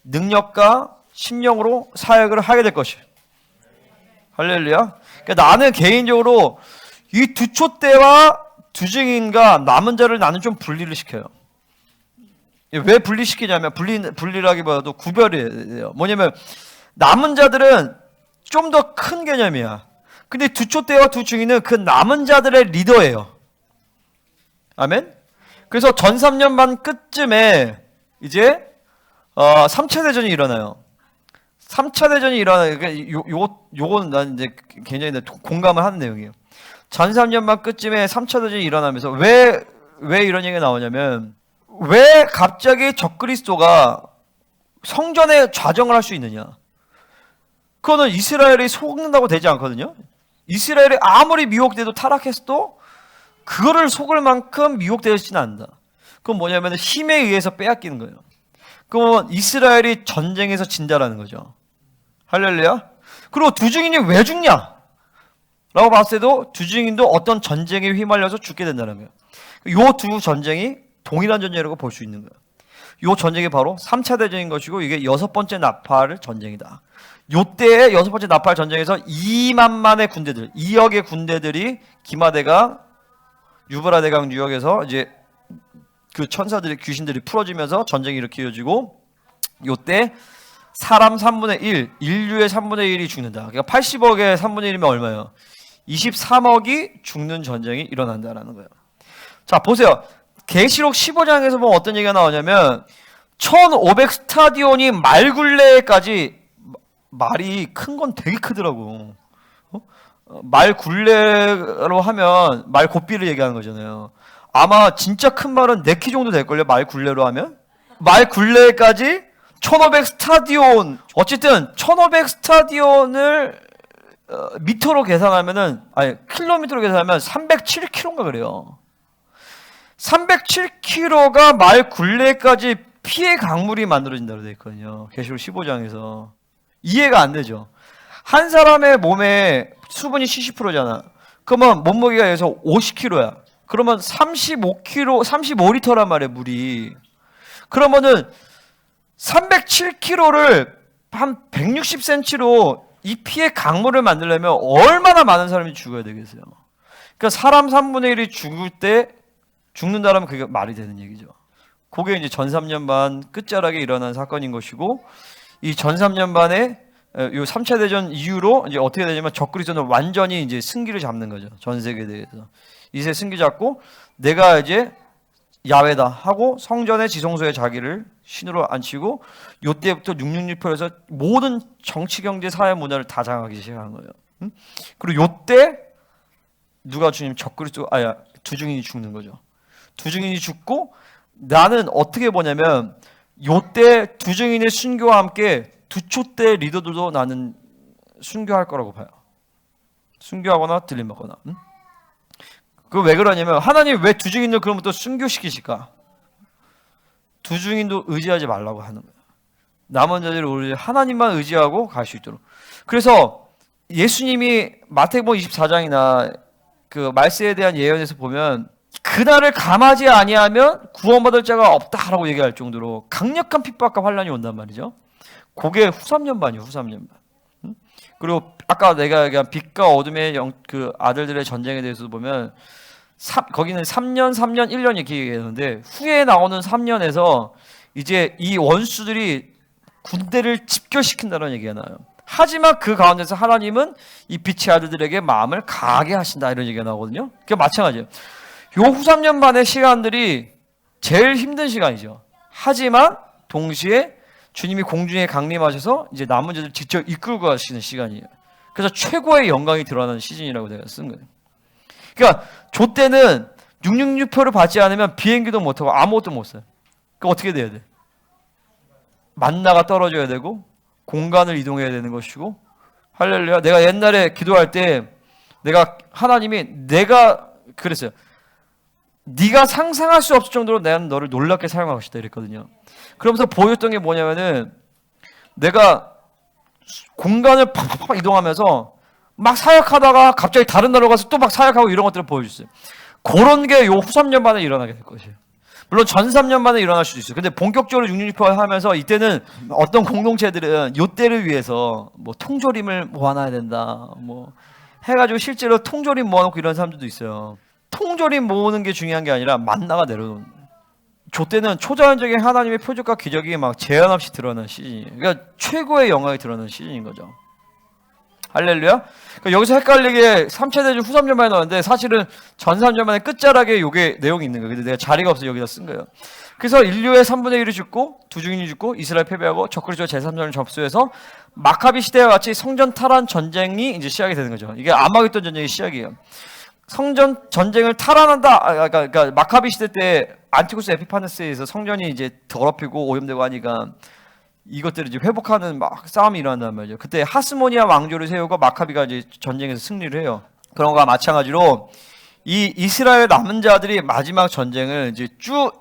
능력과 심령으로 사역을 하게 될 것이에요. 할렐루야. 그러니까 나는 개인적으로 이 두촛대와 두 증인과 남은 자를 나는 좀 분리를 시켜요. 왜 분리시키냐면 분리라기보다도 구별이에요. 뭐냐면 남은 자들은 좀 더 큰 개념이야. 근데 두촛대와 두 증인은 그 남은 자들의 리더예요. 아멘. 그래서 전 3년 반 끝쯤에 이제 3차 대전이 일어나요. 3차 대전이 일어나요. 요건 난 이제 굉장히 공감을 하는 내용이에요. 전 3년 반 끝쯤에 3차 대전이 일어나면서 왜 이런 얘기가 나오냐면, 왜 갑자기 적그리스도가 성전에 좌정을 할 수 있느냐? 그거는 이스라엘이 속는다고 되지 않거든요. 이스라엘이 아무리 미혹돼도 타락했어도 그거를 속을 만큼 미혹되지는 않는다. 그건 뭐냐면 힘에 의해서 빼앗기는 거예요. 그러면 이스라엘이 전쟁에서 진다라는 거죠. 할렐루야. 그리고 두 증인이 왜 죽냐? 라고 봤을 때도 두 증인도 어떤 전쟁에 휘말려서 죽게 된다는 거예요. 요 두 전쟁이 동일한 전쟁이라고 볼 수 있는 거예요. 요 전쟁이 바로 3차 대전인 것이고, 이게 6번째 나팔 전쟁이다. 요때의 6번째 나팔 전쟁에서 2만만의 군대들, 2억의 군대들이 기마대강, 유브라데강 유역에서 이제 그 천사들이, 귀신들이 풀어지면서 전쟁이 일으켜지고, 요때 사람 3분의 1, 인류의 3분의 1이 죽는다. 그러니까 80억의 3분의 1이면 얼마예요? 23억이 죽는 전쟁이 일어난다라는 거예요. 자, 보세요. 계시록 15장에서 보면 어떤 얘기가 나오냐면 1500 스타디온이 말굴레까지, 말이 큰 건 되게 크더라고. 말 굴레로 하면 말 곱비를 얘기하는 거잖아요. 아마 진짜 큰 말은 4키 정도 될걸요. 말 굴레로 하면. 말 굴레까지 1500 스타디온. 어쨌든 1500 스타디온을 미터로 계산하면은, 아니 킬로미터로 계산하면 307km인가 그래요. 307km가 말 굴레까지 피해 강물이 만들어진다고 되어 있거든요. 계시록 15장에서. 이해가 안 되죠. 한 사람의 몸에 수분이 70%잖아. 그러면 몸무게가 여기서 50kg야. 그러면 35kg, 35리터란 말이에요, 물이. 그러면은 307kg를 한 160cm로 이 피의 강물을 만들려면 얼마나 많은 사람이 죽어야 되겠어요. 그러니까 사람 3분의 1이 죽을 때 죽는다라면 그게 말이 되는 얘기죠. 그게 이제 전 3년 반 끝자락에 일어난 사건인 것이고, 이 전 3년 반에 요 3차 대전 이후로 이제 어떻게 되냐면 적그리스도는 완전히 이제 승기를 잡는 거죠. 전 세계에 대해서. 이제 승기 잡고 내가 이제 야훼다 하고 성전의 지성소에 자기를 신으로 앉히고, 요때부터 666표에서 모든 정치, 경제, 사회, 문화를 다 장악하기 시작한 거예요. 그리고 요때 누가 주님 적그리스도, 두 증인이 죽는 거죠. 두 증인이 죽고, 나는 어떻게 보냐면 요때 두 증인의 순교와 함께 두촛대 리더들도 나는 순교할 거라고 봐요. 순교하거나 들림받거나. 그 왜 그러냐면, 하나님 왜 두 증인을 그러면 또 순교시키실까? 두 증인도 의지하지 말라고 하는 거예요. 남은 자들을 하나님만 의지하고 갈 수 있도록. 그래서 예수님이 마태복음 24장이나 그 말세에 대한 예언에서 보면 그날을 감하지 아니하면 구원받을 자가 없다라고 얘기할 정도로 강력한 핍박과 환란이 온단 말이죠. 그게 후3년반이에요. 후3년반. 그리고 아까 내가 얘기한 빛과 어둠의 그 아들들의 전쟁에 대해서도 보면 거기는 3년, 3년, 1년 이렇게 얘기했는데 후에 나오는 3년에서 이제 이 원수들이 군대를 집결시킨다는 얘기가 나와요. 하지만 그 가운데서 하나님은 이 빛의 아들들에게 마음을 강하게 하신다 이런 얘기가 나오거든요. 그게 마찬가지예요. 요 후 3년 반의 시간들이 제일 힘든 시간이죠. 하지만 동시에 주님이 공중에 강림하셔서 이제 남은 자들 직접 이끌고 가시는 시간이에요. 그래서 최고의 영광이 드러나는 시즌이라고 내가 쓴 거예요. 그러니까 저 때는 666표를 받지 않으면 비행기도 못하고 아무것도 못 써요. 그러니까 어떻게 돼야 돼? 만나가 떨어져야 되고 공간을 이동해야 되는 것이고, 할렐루야. 내가 옛날에 기도할 때 내가 그랬어요. 네가 상상할 수 없을 정도로 나는 너를 놀랍게 사용할 것이다 이랬거든요. 그러면서 보였던 게 뭐냐면은 내가 공간을 팍팍 이동하면서 막 사역하다가 갑자기 다른 나라로 가서 또 막 사역하고 이런 것들을 보여줬어요. 그런 게 요 후 3년 만에 일어나게 될 것이에요. 물론 전 3년 만에 일어날 수도 있어요. 근데 본격적으로 666 하면서 이때는 어떤 공동체들은 요 때를 위해서 뭐 통조림을 모아놔야 된다 뭐 해가지고 실제로 통조림 모아놓고 이런 사람들도 있어요. 통조림 모으는 게 중요한 게 아니라 만나가 내려오는. 저 때는 초자연적인 하나님의 표적과 기적이 막 제한 없이 드러나는 시즌이에요. 그러니까 최고의 영광이 드러나는 시즌인 거죠. 할렐루야. 그러니까 여기서 헷갈리게 3차 대전 후 3년 만에 나왔는데 사실은 전 3년 만에 끝자락에 요게 내용이 있는 거예요. 근데 내가 자리가 없어서 여기다 쓴 거예요. 그래서 인류의 3분의 1이 죽고 두 증인이 죽고 이스라엘 패배하고 적그리스도 제3전을 접수해서 마카비 시대와 같이 성전 탈환 전쟁이 이제 시작이 되는 거죠. 이게 아마겟돈 전쟁의 시작이에요. 성전 전쟁을 탈환한다. 그러니까 마카비 시대 때 안티쿠스 에피파네스에서 성전이 이제 더럽히고 오염되고 하니까 이것들을 이제 회복하는 막 싸움이 일어난단 말이죠. 그때 하스모니아 왕조를 세우고 마카비가 이제 전쟁에서 승리를 해요. 그런 거와 마찬가지로 이 이스라엘 남은 자들이 마지막 전쟁을 이제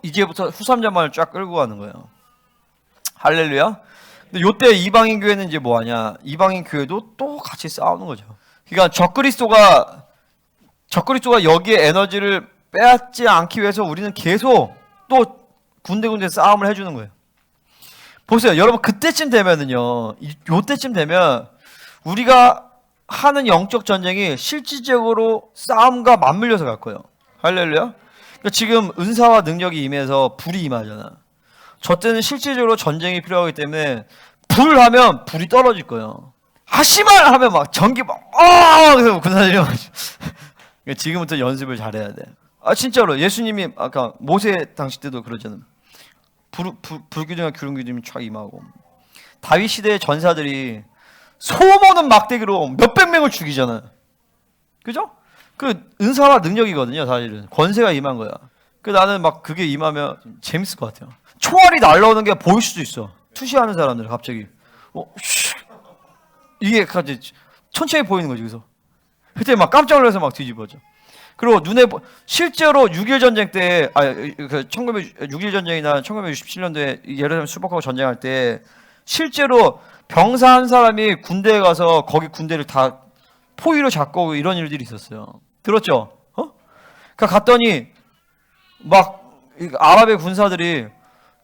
이제부터 후 3년만을 쫙 끌고 가는 거예요. 할렐루야. 근데 요때 이방인 교회는 이제 뭐 하냐? 이방인 교회도 또 같이 싸우는 거죠. 그러니까 적그리스도가 여기에 에너지를 빼앗지 않기 위해서 우리는 계속 또 군데군데 싸움을 해주는 거예요. 보세요. 여러분 그때쯤 되면은요. 요때쯤 되면 우리가 하는 영적 전쟁이 실질적으로 싸움과 맞물려서 갈 거예요. 할렐루야. 그러니까 지금 은사와 능력이 임해서 불이 임하잖아. 저 때는 실질적으로 전쟁이 필요하기 때문에 불 하면 불이 떨어질 거예요. 하시말 하면 막 전기 막 그래서 군사들이 막 지금부터 연습을 잘해야 돼. 진짜로 예수님이 아까 모세 당시 때도 그러잖아요. 불기둥과 기름기둥이 촥 임하고 다윗 시대의 전사들이 소모는 막대기로 몇백 명을 죽이잖아요. 그죠? 그 은사와 능력이거든요. 사실은 권세가 임한 거야. 그 나는 막 그게 임하면 재밌을 것 같아요. 총알이 날라오는 게 보일 수도 있어. 투시하는 사람들 갑자기 이게 갑자기 천천히 보이는 거지. 그래서 그때 막 깜짝 놀라서 막 뒤집어져. 그리고 실제로 6.1 전쟁 때, 6.1 전쟁이나 1967년도에 예루살렘 수복하고 전쟁할 때 실제로 병사 한 사람이 군대에 가서 거기 군대를 다 포위로 잡고 오고 이런 일들이 있었어요. 들었죠? 그러니까 갔더니 막 아랍의 군사들이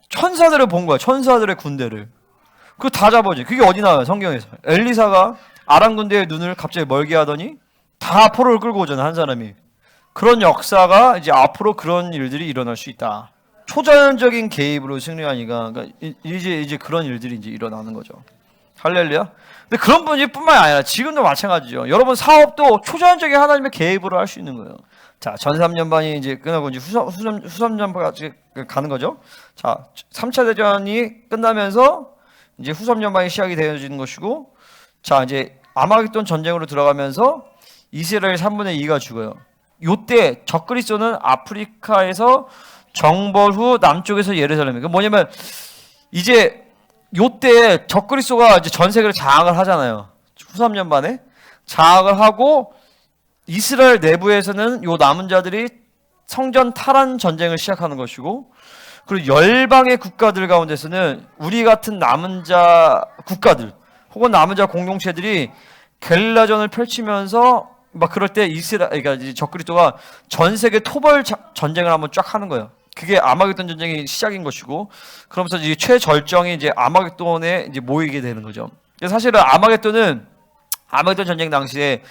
천사들을 본 거야. 천사들의 군대를. 그거 다 잡아지. 그게 어디 나와요? 성경에서. 엘리사가 아람 군대의 눈을 갑자기 멀게 하더니 다 포로를 끌고 오잖아. 한 사람이. 그런 역사가 이제 앞으로 그런 일들이 일어날 수 있다. 초자연적인 개입으로 승리하니까 그러니까 이제 그런 일들이 이제 일어나는 거죠. 할렐루야. 근데 그런 분뿐만이 아니라 지금도 마찬가지죠. 여러분 사업도 초자연적인 하나님의 개입으로 할 수 있는 거예요. 자, 전 3년반이 이제 끝나고 이제 후 3년반까지 가는 거죠. 자, 3차 대전이 끝나면서 이제 후 3년반이 시작이 되어지는 것이고, 자, 이제 아마겟돈 전쟁으로 들어가면서 이스라엘 3분의 2가 죽어요. 요때 적그리스도는 아프리카에서 정벌 후 남쪽에서 예루살렘. 그 뭐냐면 이제 요때 적그리스도가 이제 전 세계를 장악을 하잖아요. 후 3년 만에 장악을 하고 이스라엘 내부에서는 요 남은 자들이 성전 탈환 전쟁을 시작하는 것이고, 그리고 열방의 국가들 가운데서는 우리 같은 남은 자 국가들 혹은 남은 자 공동체들이 게릴라전을 펼치면서 막 그럴 때 그러니까 이제 적그리스도가 전 세계 토벌 전쟁을 한번 쫙 하는 거예요. 그게 아마겟돈 전쟁이 시작인 것이고, 그러면서 이제 최절정이 이제 아마겟돈에 이제 모이게 되는 거죠. 사실은 아마겟돈 전쟁 당시에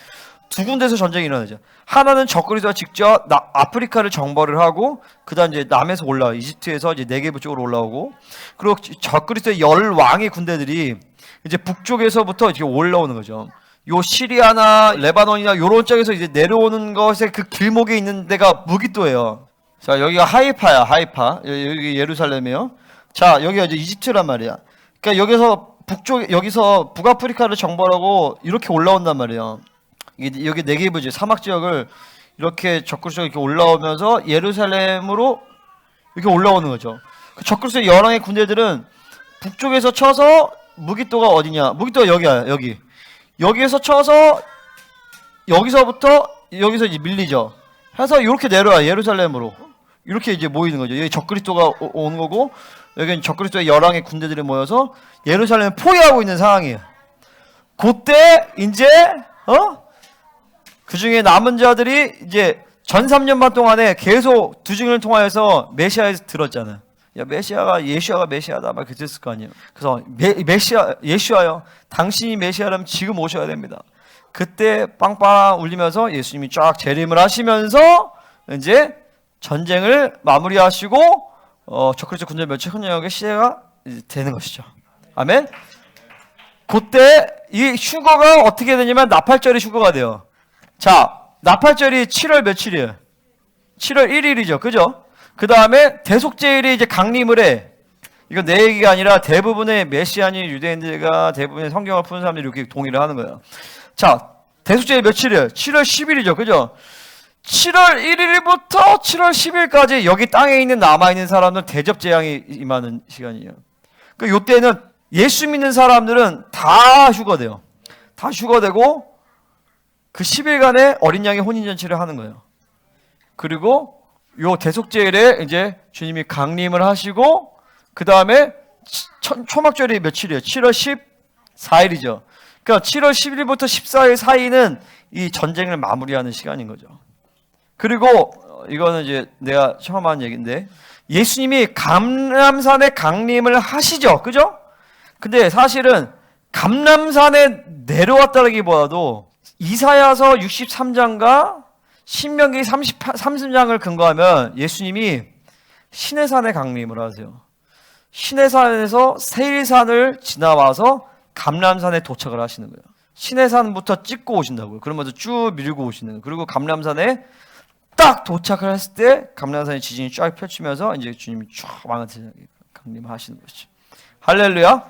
두 군데서 전쟁이 일어나죠. 하나는 적그리스도가 직접 아프리카를 정벌을 하고, 그다음 이제 남에서 올라와 이집트에서 이제 네게브 쪽으로 올라오고, 그리고 적그리스도의 10왕의 군대들이 이제 북쪽에서부터 이렇게 올라오는 거죠. 요 시리아나 레바논이나 요런 쪽에서 이제 내려오는 것의 그 길목에 있는 데가 무기또예요. 자, 여기가 하이파야, 하이파. 여기 예루살렘이에요. 자, 여기가 이제 이집트란 말이야. 그러니까 여기서 북아프리카를 정벌하고 이렇게 올라온단 말이에요. 여기 네게브지, 사막 지역을 이렇게 적그리스도가 이렇게 올라오면서 예루살렘으로 이렇게 올라오는 거죠. 그 적그리스도의 열왕의 군대들은 북쪽에서 쳐서 무기또가 어디냐? 무기또가 여기야, 여기. 여기에서 쳐서 여기서부터 여기서 이제 밀리죠. 해서 이렇게 내려와 예루살렘으로 이렇게 이제 모이는 거죠. 여기 적그리스도가 오는 거고, 여기는 적그리스도의 열왕의 군대들이 모여서 예루살렘을 포위하고 있는 상황이에요. 그때 이제 그 중에 남은 자들이 이제 전 3년 반 동안에 계속 두 증인을 통하여서 메시아에서 들었잖아요. 야, 예수아가 메시아다 막 그랬을 거 아니에요. 그래서 예수아요, 당신이 메시아라면 지금 오셔야 됩니다. 그때 빵빵 울리면서 예수님이 쫙 재림을 하시면서 이제 전쟁을 마무리하시고 적그리스도 군대 멸치 헌령의 시대가 되는 것이죠. 아멘. 그때 이 휴거가 어떻게 되냐면 나팔절이 휴거가 돼요. 자, 나팔절이 7월 며칠이에요? 7월 1일이죠. 그죠? 그 다음에 대속죄일이 이제 강림을 해. 이건 내 얘기가 아니라 대부분의 메시아니 유대인들과 대부분의 성경을 푸는 사람들이 이렇게 동의를 하는 거예요. 자, 대속죄일 며칠이에요? 7월 10일이죠. 그죠? 7월 1일부터 7월 10일까지 여기 땅에 있는 남아있는 사람들은 대접재앙이 임하는 시간이에요. 그 요때는 예수 믿는 사람들은 다 휴거돼요. 다 휴거되고 그 10일간의 어린 양의 혼인잔치를 하는 거예요. 그리고 요 대속죄일에 이제 주님이 강림을 하시고, 그 다음에 초막절이 며칠이에요? 7월 14일이죠. 그러니까 7월 10일부터 14일 사이는 이 전쟁을 마무리하는 시간인 거죠. 그리고 이거는 이제 내가 처음 한 얘기인데, 예수님이 감람산에 강림을 하시죠. 그죠? 근데 사실은 감람산에 내려왔다기보다도 이사야서 63장과 신명기 33장을 근거하면 예수님이 시내산에 강림을 하세요. 시내산에서 세일산을 지나와서 감람산에 도착을 하시는 거예요. 시내산부터 찍고 오신다고요. 그러면서 쭉 밀고 오시는 거예요. 그리고 감람산에 딱 도착을 했을 때 감람산의 지진이 쫙 펼치면서 이제 주님이 쫙 왕한테 강림하시는 것이죠. 할렐루야.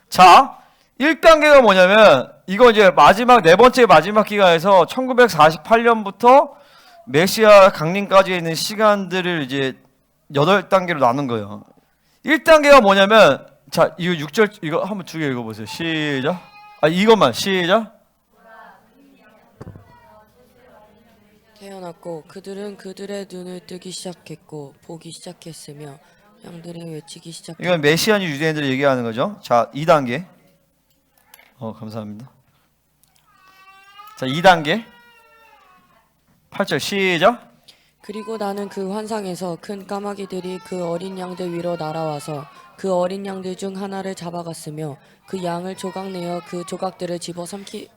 자, 1단계가 뭐냐면 이거 이제 네 번째 마지막 기간에서 1948년부터 메시아 강림까지 있는 시간들을 이제 8단계로 나눈 거예요. 1단계가 뭐냐면, 자, 이거 6절, 이거 한번 두 개 읽어보세요. 시작. 이것만, 시작. 태어났고 그들은 그들의 눈을 뜨기 시작했고 보기 시작했으며 양들이 외치기 시작했고. 이건 메시아니 유대인들 얘기하는 거죠. 자, 2단계. 감사합니다. 자, 2단계. 8절 시작. 그리고 나는 그 환상에서 큰 까마귀들이 그 어린 양들 위로 날아와서 그 어린 양들 중 하나를 잡아갔으며 그 양을 조각내어 그 조각들을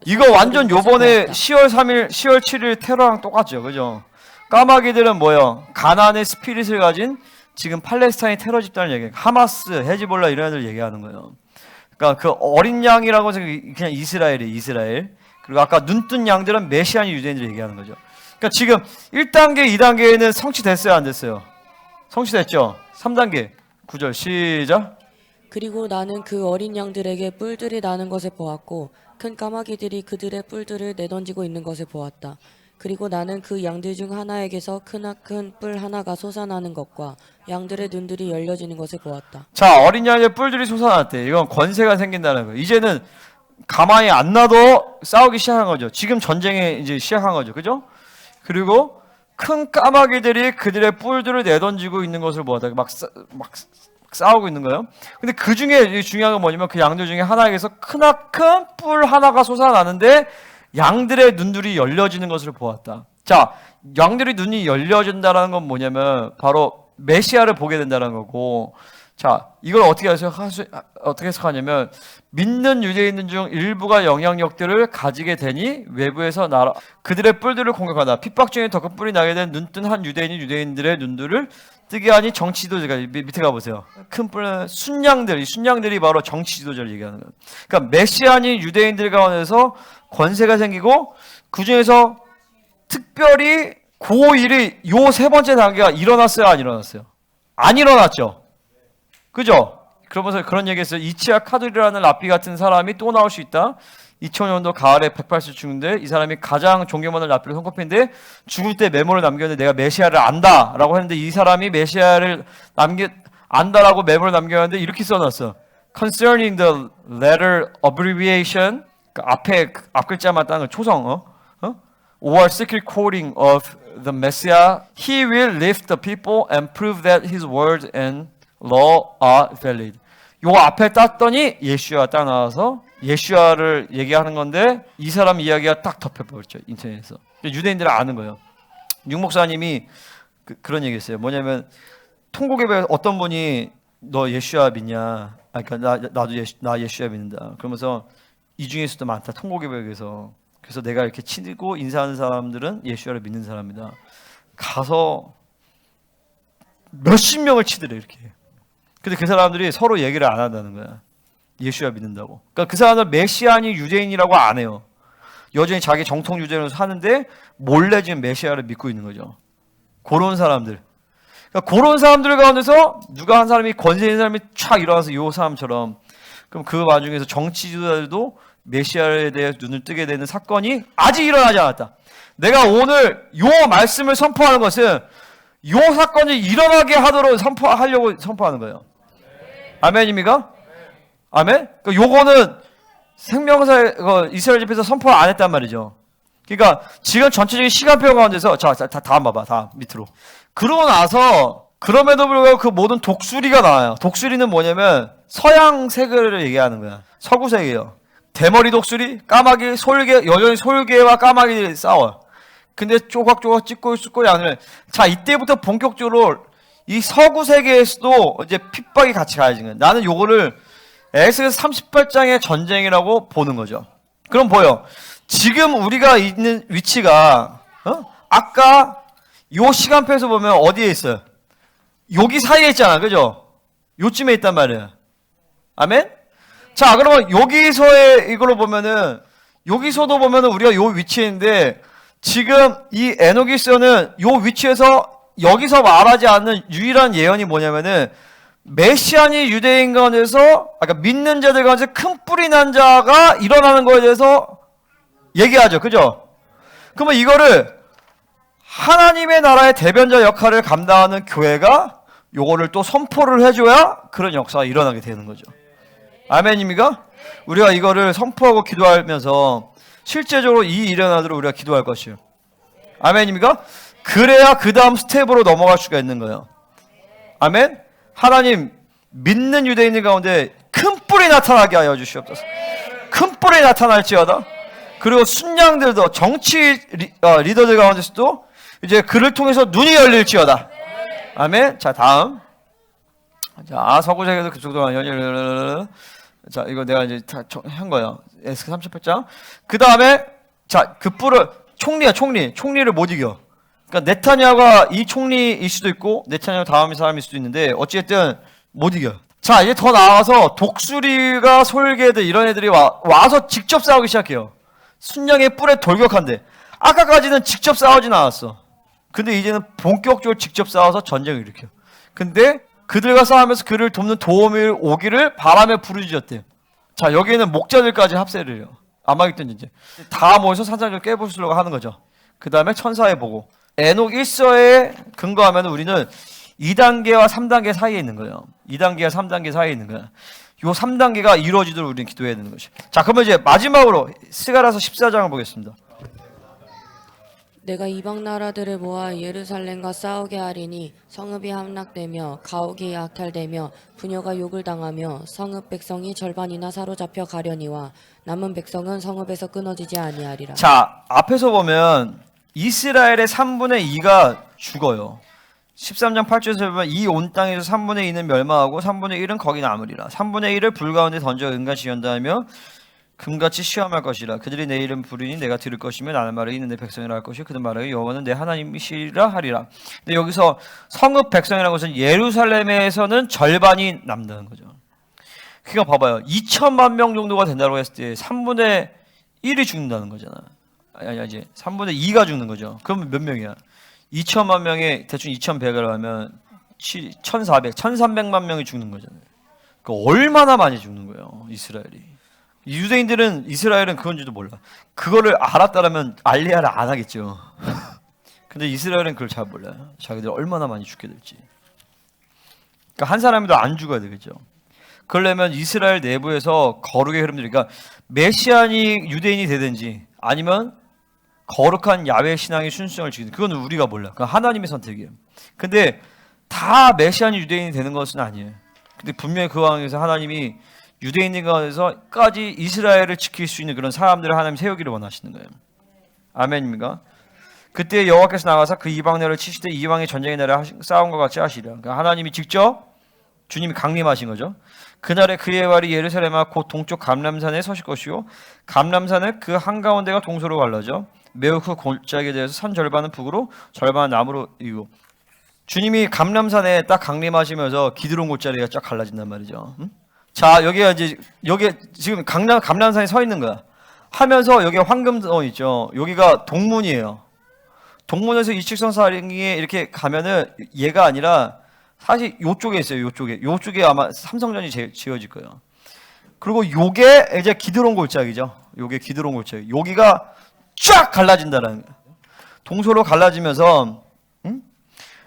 이거 완전 요번에 10월 3일, 10월 7일 테러랑 똑같죠. 그죠? 까마귀들은 뭐예요? 가나안의 스피릿을 가진 지금 팔레스타인 테러 집단을 얘기해요. 하마스, 헤즈볼라 이런 애들 얘기하는 거예요. 그러니까 그 어린 양이라고 해서 그냥 이스라엘이에요. 이스라엘. 그리고 아까 눈뜬 양들은 메시아니 유대인들 얘기하는 거죠. 그러니까 지금 1단계, 2단계에는 성취됐어요, 안 됐어요? 성취됐죠? 3단계 9절 시작. 그리고 나는 그 어린 양들에게 뿔들이 나는 것을 보았고 큰 까마귀들이 그들의 뿔들을 내던지고 있는 것을 보았다. 그리고 나는 그 양들 중 하나에게서 크나큰 뿔 하나가 솟아나는 것과 양들의 눈들이 열려지는 것을 보았다. 자, 어린 양의 뿔들이 솟아났대. 이건 권세가 생긴다는 거예요. 이제는 가만히 안 놔도 싸우기 시작한 거죠. 지금 전쟁에 이제 시작한 거죠. 그죠? 그리고 큰 까마귀들이 그들의 뿔들을 내던지고 있는 것을 보았다. 막 싸우고 있는 거예요. 근데 그 중에 중요한 건 뭐냐면 그 양들 중에 하나에게서 크나큰 뿔 하나가 솟아나는데 양들의 눈들이 열려지는 것을 보았다. 자, 양들의 눈이 열려진다는 건 뭐냐면 바로 메시아를 보게 된다는 거고, 자, 이걸 어떻게 해석하냐면 믿는 유대인들 중 일부가 영향력들을 가지게 되니 외부에서 그들의 뿔들을 공격하다. 핍박 중에 더 큰 뿔이 나게 된 눈뜬 한 유대인이 유대인들의 눈들을 뜨게 하니 정치 지도자가, 밑에 가보세요. 큰 뿔은 순양들, 이 순양들이 바로 정치 지도자를 얘기하는 거예요. 그러니까 메시아니 유대인들 가운데서 권세가 생기고 그 중에서 특별히 고1이 요 세 번째 단계가 일어났어요, 안 일어났어요? 안 일어났죠. 그죠? 그러면서 그런 얘기했어요. 이치아 카드리라는 랍비 같은 사람이 또 나올 수 있다. 2000년도 가을에 180 죽는데 이 사람이 가장 존경받는 랍비를 손꼽히는데 죽을 때 메모를 남겼는데 내가 메시아를 안다라고 했는데 이 사람이 메시아를 안다라고 메모를 남겼는데 이렇게 써놨어. Concerning the letter abbreviation, 그 앞 글자만 따는 초성, or secret quoting of the Messiah, he will lift the people and prove that his word and law are valid. 요거 앞에 땄더니 예슈아 딱 나와서 예슈아를 얘기하는 건데 이 사람 이야기가 딱 덮여버렸죠, 인터넷에서. 유대인들은 아는 거예요. 육 목사님이 그런 얘기했어요. 뭐냐면 통곡예배 어떤 분이 너 예슈아 믿냐? 그러니까 나도 예슈아 믿는다. 그러면서 이 중에서도 많다, 통곡예배에서. 그래서 내가 이렇게 치고 인사하는 사람들은 예슈아를 믿는 사람이다. 가서 몇십 명을 치더래, 이렇게. 근데 그 사람들이 서로 얘기를 안 한다는 거야. 예수야 믿는다고. 그러니까 그 사람들 메시아니 유대인이라고 안 해요. 여전히 자기 정통 유대인으로 사는데 몰래 지금 메시아를 믿고 있는 거죠. 그런 사람들. 그러니까 그런 사람들 가운데서 누가 한 사람이 권세 있는 사람이 촥 일어나서 요 사람처럼, 그럼 그 와중에서 정치 지도자들도 메시아에 대해 눈을 뜨게 되는 사건이 아직 일어나지 않았다. 내가 오늘 요 말씀을 선포하는 것은 요 사건이 일어나게 하도록 하려고 선포하는 거예요. 아멘입니까? 아멘? 그러니까 요거는 생명사 이스라엘 집에서 선포 안 했단 말이죠. 그러니까 지금 전체적인 시간표 가운데서 다음 봐봐. 다음 밑으로. 그러고 나서 그럼에도 불구하고 그 모든 독수리가 나와요. 독수리는 뭐냐면 서양 세계를 얘기하는 거야. 서구 세계예요. 대머리 독수리, 까마귀, 솔개, 여전히 솔개와 까마귀들이 싸워요. 근데 조각조각 찍고 있을 거야. 자, 이때부터 본격적으로 이 서구 세계에서도 이제 핍박이 같이 가야지. 나는 요거를 에스겔서 38장의 전쟁이라고 보는 거죠. 그럼 보여. 지금 우리가 있는 위치가 아까 요 시간표에서 보면 어디에 있어요? 여기 사이에 있잖아, 그죠? 요쯤에 있단 말이에요. 아멘? 자, 그러면 여기서의 이걸로 보면은 여기서도 보면은 우리가 요 위치에 있는데 지금 이 에노기서는 요 위치에서 여기서 말하지 않는 유일한 예언이 뭐냐면은 메시아니 유대인 가운데서 아까 믿는 자들 가운데 큰 뿔이 난 자가 일어나는 거에 대해서 얘기하죠. 그죠? 그러면 이거를 하나님의 나라의 대변자 역할을 감당하는 교회가 요거를 또 선포를 해줘야 그런 역사가 일어나게 되는 거죠. 아멘입니까? 우리가 이거를 선포하고 기도하면서 실제적으로 이 일어나도록 우리가 기도할 것이요. 아멘입니까? 그래야 그 다음 스텝으로 넘어갈 수가 있는 거예요. 아멘? 하나님, 믿는 유대인들 가운데 큰 뿔이 나타나게 하여 주시옵소서. 큰 뿔이 나타날지어다. 그리고 순양들도 정치 리더들 가운데서도 이제 그를 통해서 눈이 열릴지어다. 아멘? 자, 다음. 자, 서구세계에서 그쪽도 자, 이거 내가 이제 다 한 거예요. 에스겔 38장. 그 다음에, 자, 그 뿔을, 총리를 못 이겨. 그러니까 네타냐가 이 총리일 수도 있고, 네타냐가 다음 사람일 수도 있는데, 어찌됐든 못 이겨. 자, 이제 더 나아가서 독수리가 솔개들, 이런 애들이 와서 직접 싸우기 시작해요. 순양의 뿔에 돌격한대. 아까까지는 직접 싸우진 않았어. 근데 이제는 본격적으로 직접 싸워서 전쟁을 일으켜. 근데 그들과 싸우면서 그를 돕는 도움이 오기를 바람에 부르짖었대요. 자, 여기에는 목자들까지 합세를 해요. 아마겟돈 전쟁. 다 모여서 산상을 깨부수려고 하는 거죠. 그 다음에 천사의 보고. 에녹 1서에 근거하면 우리는 2단계와 3단계 사이에 있는 거예요. 2단계와 3단계 사이에 있는 거예요. 요 3단계가 이루어지도록 우리는 기도해야 되는 것이죠. 자, 그러면 이제 마지막으로 스가랴서 14장을 보겠습니다. 내가 이방 나라들을 모아 예루살렘과 싸우게 하리니 성읍이 함락되며 가옥이 약탈되며 부녀가 욕을 당하며 성읍 백성이 절반이나 사로잡혀 가려니와 남은 백성은 성읍에서 끊어지지 아니하리라. 자, 앞에서 보면 이스라엘의 3분의 2가 죽어요. 13장 8절에서 보면 이 온 땅에서 3분의 2는 멸망하고 3분의 1은 거기 남으리라. 3분의 1을 불 가운데 던져 은같이 연다하며 금같이 시험할 것이라. 그들이 내 이름 부르니 내가 들을 것이며 나는 말을 있는 내 백성이라 할 것이요 그들 말하여 여호와는 내 하나님이시라 하리라. 근데 여기서 성읍 백성이라는 것은 예루살렘에서는 절반이 남다는 거죠. 그러니까 봐봐요. 2천만 명 정도가 된다고 했을 때 3분의 1이 죽는다는 거잖아. 아니 이제 3분의 2가 죽는 거죠. 그러면 몇 명이야? 2천만 명에 대충 2,100을 하면 1,400, 1,300만 명이 죽는 거잖아요. 그러니까 얼마나 많이 죽는 거예요, 이스라엘이. 유대인들은 이스라엘은 그건지도 몰라. 그거를 알았다라면 알리야를 안 하겠죠. 근데 이스라엘은 그걸 잘 몰라요. 자기들 얼마나 많이 죽게 될지. 그러니까 한 사람이도 안 죽어야 되겠죠. 그러려면 이스라엘 내부에서 거룩의 흐름들이, 그러니까 메시아니 유대인이 되든지 아니면 거룩한 야훼 신앙의 순수성을 지키는, 그건 우리가 몰라. 그건 하나님의 선택이에요. 근데 다 메시아니 유대인이 되는 것은 아니에요. 근데 분명히 그 상황에서 하나님이 유대인들 가운데서까지 이스라엘을 지킬 수 있는 그런 사람들을 하나님 세우기를 원하시는 거예요. 아멘입니까? 그때 여호와께서 나가서 그 이방 나라를 치시되 이방의 전쟁의 날에 싸움과 같이 하시리라. 그러니까 하나님이 직접 주님이 강림하신 거죠. 그날에 그의 발이 예루살렘과 곧 동쪽 감람산에 서실 것이요 감람산은 그 한가운데가 동서로 갈라져 매우 그 골짜기에 대해서 산 절반은 북으로 절반은 남으로 이고, 주님이 감람산에 딱 강림하시면서 기드론 골짜기가 쫙 갈라진단 말이죠. 응? 자, 여기가 지금 감람산에 서 있는 거야. 하면서 여기 황금성 있죠. 여기가 동문이에요. 동문에서 이측선 사령에 이렇게 가면은 얘가 아니라 사실 요쪽에 있어요. 요쪽에 아마 삼성전이 지어질 거예요. 그리고 요게 이제 기드론 골짜기죠. 요게 기드론 골짜기. 여기가 쫙 갈라진다라는 거예요. 동서로 갈라지면서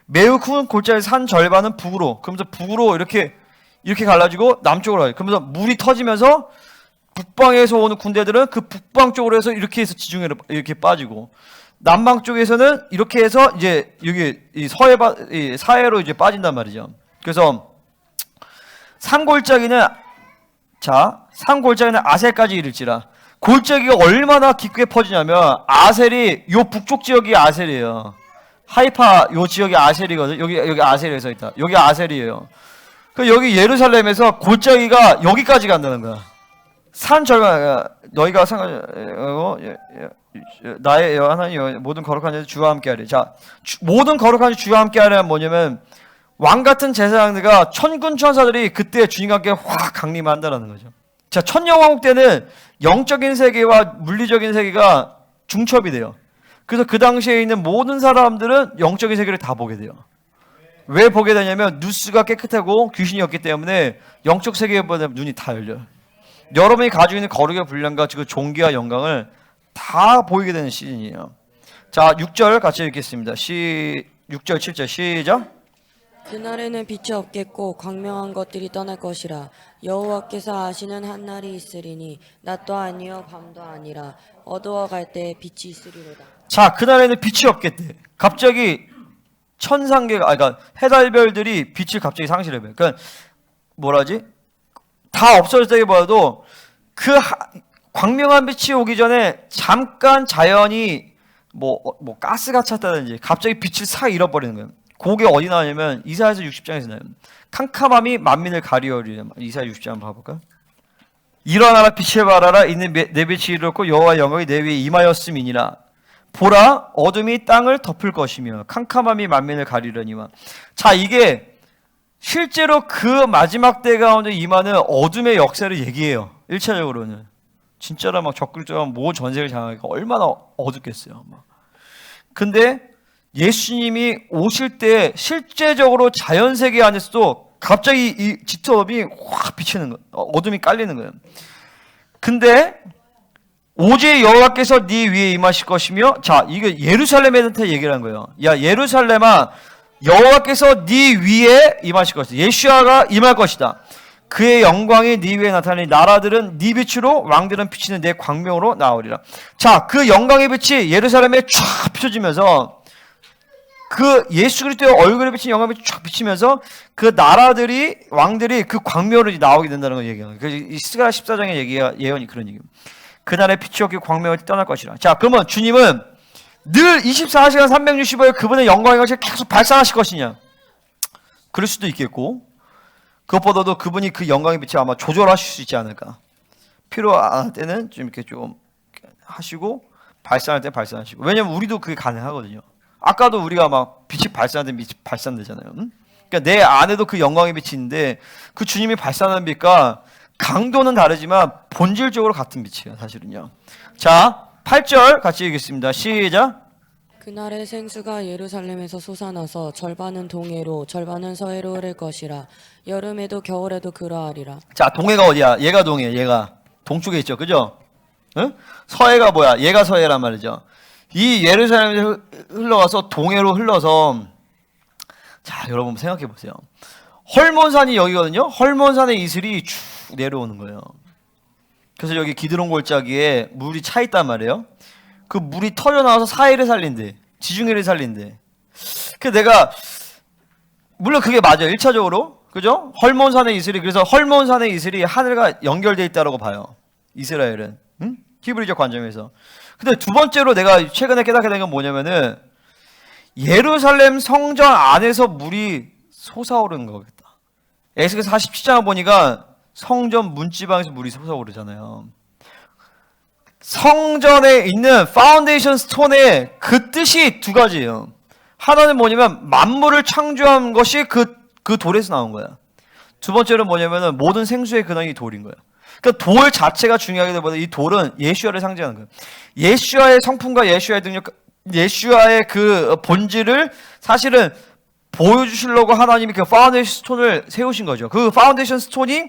매우 큰 골짜기 산 절반은 북으로, 그러면서 북으로 이렇게 갈라지고 남쪽으로 가요. 그러면서 물이 터지면서 북방에서 오는 군대들은 그 북방 쪽으로 해서 이렇게 해서 지중해로 이렇게 빠지고, 남방 쪽에서는 이렇게 해서 이제 여기 이 사해로 이제 빠진단 말이죠. 그래서 산골짜기는 아셀까지 이를지라. 골짜기가 얼마나 깊게 퍼지냐면 아셀이 요 북쪽 지역이 아셀이에요. 하이파 요 지역이 아셀이거든. 여기 아셀에 서 있다. 여기 아셀이에요. 그 여기 예루살렘에서 골짜기가 여기까지 간다는 거야. 산 절반 너희가 나의 하나님 모든 거룩한 자들 주와 함께하리. 자, 모든 거룩한 자 주와 함께하리는 뭐냐면 왕 같은 제사장들과 천군 천사들이 그때 주님과 함께 확 강림한다는 거죠. 자, 천년왕국 때는 영적인 세계와 물리적인 세계가 중첩이 돼요. 그래서 그 당시에 있는 모든 사람들은 영적인 세계를 다 보게 돼요. 왜 보게 되냐면 뉴스가 깨끗하고 귀신이 없기 때문에 영적 세계보다 눈이 다 열려요. 여러분이 가지고 있는 거룩의 분량과 그 종기와 영광을 다 보이게 되는 시즌이에요. 자, 6절 같이 읽겠습니다. 6절 7절 시작. 그날에는 빛이 없겠고 광명한 것들이 떠날 것이라. 여호와께서 아시는 한 날이 있으리니 낮도 아니요 밤도 아니라 어두워갈 때 빛이 있으리로다. 자, 그날에는 빛이 없겠대. 갑자기 그러니까 해달별들이 빛을 갑자기 상실해요. 그러니까 뭐라지? 다 없어졌다기보다도 그 광명한 빛이 오기 전에 잠깐 자연이 뭐 가스가 찼다든지 갑자기 빛을 싹 잃어버리는 거예요. 그게 어디 나오냐면 이사야서 60장에서 나와요. 캄캄함이 만민을 가리우리라. 이사야 60장 한번 봐볼까요? 일어나라 빛을 발하라. 이는 내 빛이 이르렀고 여호와의 영광이 내 위에 임하였음이니라. 보라 어둠이 땅을 덮을 것이며 캄캄함이 만민을 가리려니와. 자, 이게 실제로 그 마지막 때 가운데 임하는 어둠의 역사를 얘기해요. 1차적으로는 진짜로 막 적극적으로 모 전세를 장하니까 얼마나 어둡겠어요. 근데 예수님이 오실 때 실제적으로 자연세계 안에서도 갑자기 이 짙어업이 확 비치는 거예요. 어둠이 깔리는 거예요. 근데 오직 여호와께서 네 위에 임하실 것이며, 자, 이게 예루살렘에 대해 얘기를 한 거예요. 야, 예루살렘아, 여호와께서 네 위에 임하실 것이다. 예수아가 임할 것이다. 그의 영광이 네 위에 나타나니 나라들은 네 빛으로 왕들은 비치는 내 광명으로 나오리라. 자, 그 영광의 빛이 예루살렘에 쫙 비춰지면서 그 예수 그리스도의 얼굴에 비친 영광이 쫙 비치면서 그 나라들이 왕들이 그 광명으로 나오게 된다는 걸 얘기해요. 이 스가랴 14장의 예언이 그런 얘기입니다. 그날의 빛이 없기 광명을 떠날 것이라. 자, 그러면 주님은 늘 24시간 365일 그분의 영광의 것을 계속 발산하실 것이냐? 그럴 수도 있겠고, 그것보다도 그분이 그 영광의 빛을 아마 조절하실 수 있지 않을까. 필요할 때는 좀 이렇게 좀 하시고, 발산할 때 발산하시고. 왜냐면 우리도 그게 가능하거든요. 아까도 우리가 막 빛이 발산하는 빛이 발산되잖아요. 그러니까 내 안에도 그 영광의 빛이 있는데 그 주님이 발산하는 빛과 강도는 다르지만 본질적으로 같은 빛이에요, 사실은요. 자, 8절 같이 읽겠습니다. 시작. 그날의 생수가 예루살렘에서 솟아나서 절반은 동해로 절반은 서해로 흐를 것이라. 여름에도 겨울에도 그러하리라. 자, 동해가 어디야? 얘가 동해, 얘가 동쪽에 있죠, 그죠? 응? 서해가 뭐야? 얘가 서해란 말이죠. 이 예루살렘에서 흘러가서 동해로 흘러서, 자, 여러분 생각해 보세요. 헐몬산이 여기거든요. 헐몬산의 이슬이 쭉 내려오는 거예요. 그래서 여기 기드론 골짜기에 물이 차 있단 말이에요. 그 물이 터져 나와서 사해를 살린대. 지중해를 살린대. 그 내가 물론 그게 맞아요. 1차적으로. 그죠? 헐몬산의 이슬이, 그래서 헐몬산의 이슬이 하늘과 연결되어 있다고 봐요. 이스라엘은. 응? 히브리적 관점에서. 근데 두 번째로 내가 최근에 깨닫게 된 건 뭐냐면은 예루살렘 성전 안에서 물이 솟아오르는 거겠다. 에스겔서 47장을 보니까 성전 문지방에서 물이 솟아오르잖아요. 성전에 있는 파운데이션 스톤의 그 뜻이 두 가지예요. 하나는 뭐냐면 만물을 창조한 것이 그 돌에서 나온 거야. 두 번째는 뭐냐면은 모든 생수의 근원이 돌인 거야. 그러니까 돌 자체가 중요하기보다 이 돌은 예수아를 상징하는 거예요. 예수아의 성품과 예수아의 능력, 예수아의 그 본질을 사실은 보여주시려고 하나님이 그 파운데이션 스톤을 세우신 거죠. 그 파운데이션 스톤이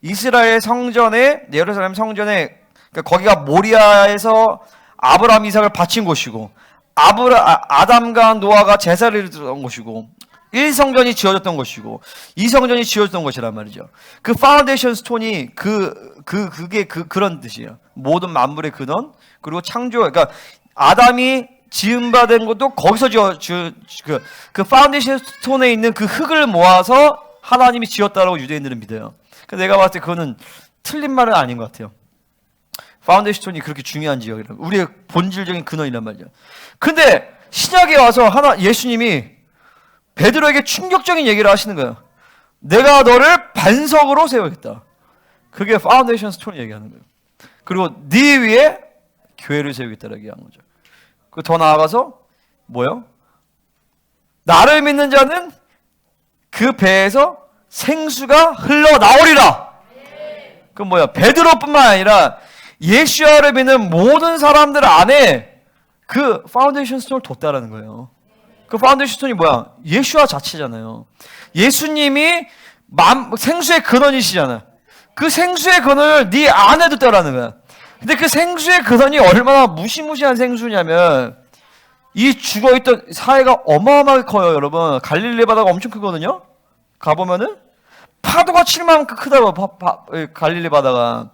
이스라엘 성전에, 예루살렘 성전에, 그러니까 거기가 모리아에서 아브라함 이삭을 바친 곳이고, 아담과 노아가 제사를 드렸던 곳이고, 1성전이 지어졌던 것이고 2성전이 지어졌던 것이란 말이죠. 그 파운데이션 스톤이 그게 그런 뜻이에요. 모든 만물의 근원, 그리고 창조, 그러니까 아담이 지음받은 것도 거기서 그 파운데이션 스톤에 있는 그 흙을 모아서 하나님이 지었다라고 유대인들은 믿어요. 그래서 내가 봤을 때 그거는 틀린 말은 아닌 것 같아요. 파운데이션 스톤이 그렇게 중요한 지역이란, 우리의 본질적인 근원이란 말이죠. 근데 신약에 와서 예수님이 베드로에게 충격적인 얘기를 하시는 거예요. 내가 너를 반석으로 세우겠다. 그게 파운데이션 스톤 얘기하는 거예요. 그리고 네 위에 교회를 세우겠다라고 얘기하는 거죠. 그 더 나아가서 뭐요? 나를 믿는 자는 그 배에서 생수가 흘러나오리라. 그건 뭐야? 베드로뿐만 아니라 예수야를 믿는 모든 사람들 안에 그 파운데이션 스톤을 뒀다라는 거예요. 그 파운데이션 스톤이 뭐야? 예수와 자체잖아요. 예수님이 생수의 근원이시잖아. 그 생수의 근원을 네 안에 뒀다라는 거야. 근데 그 생수의 근원이 얼마나 무시무시한 생수냐면 이 죽어있던 사해가 어마어마하게 커요, 여러분. 갈릴리 바다가 엄청 크거든요. 가보면은 파도가 칠 만큼 크다고, 갈릴리 바다가.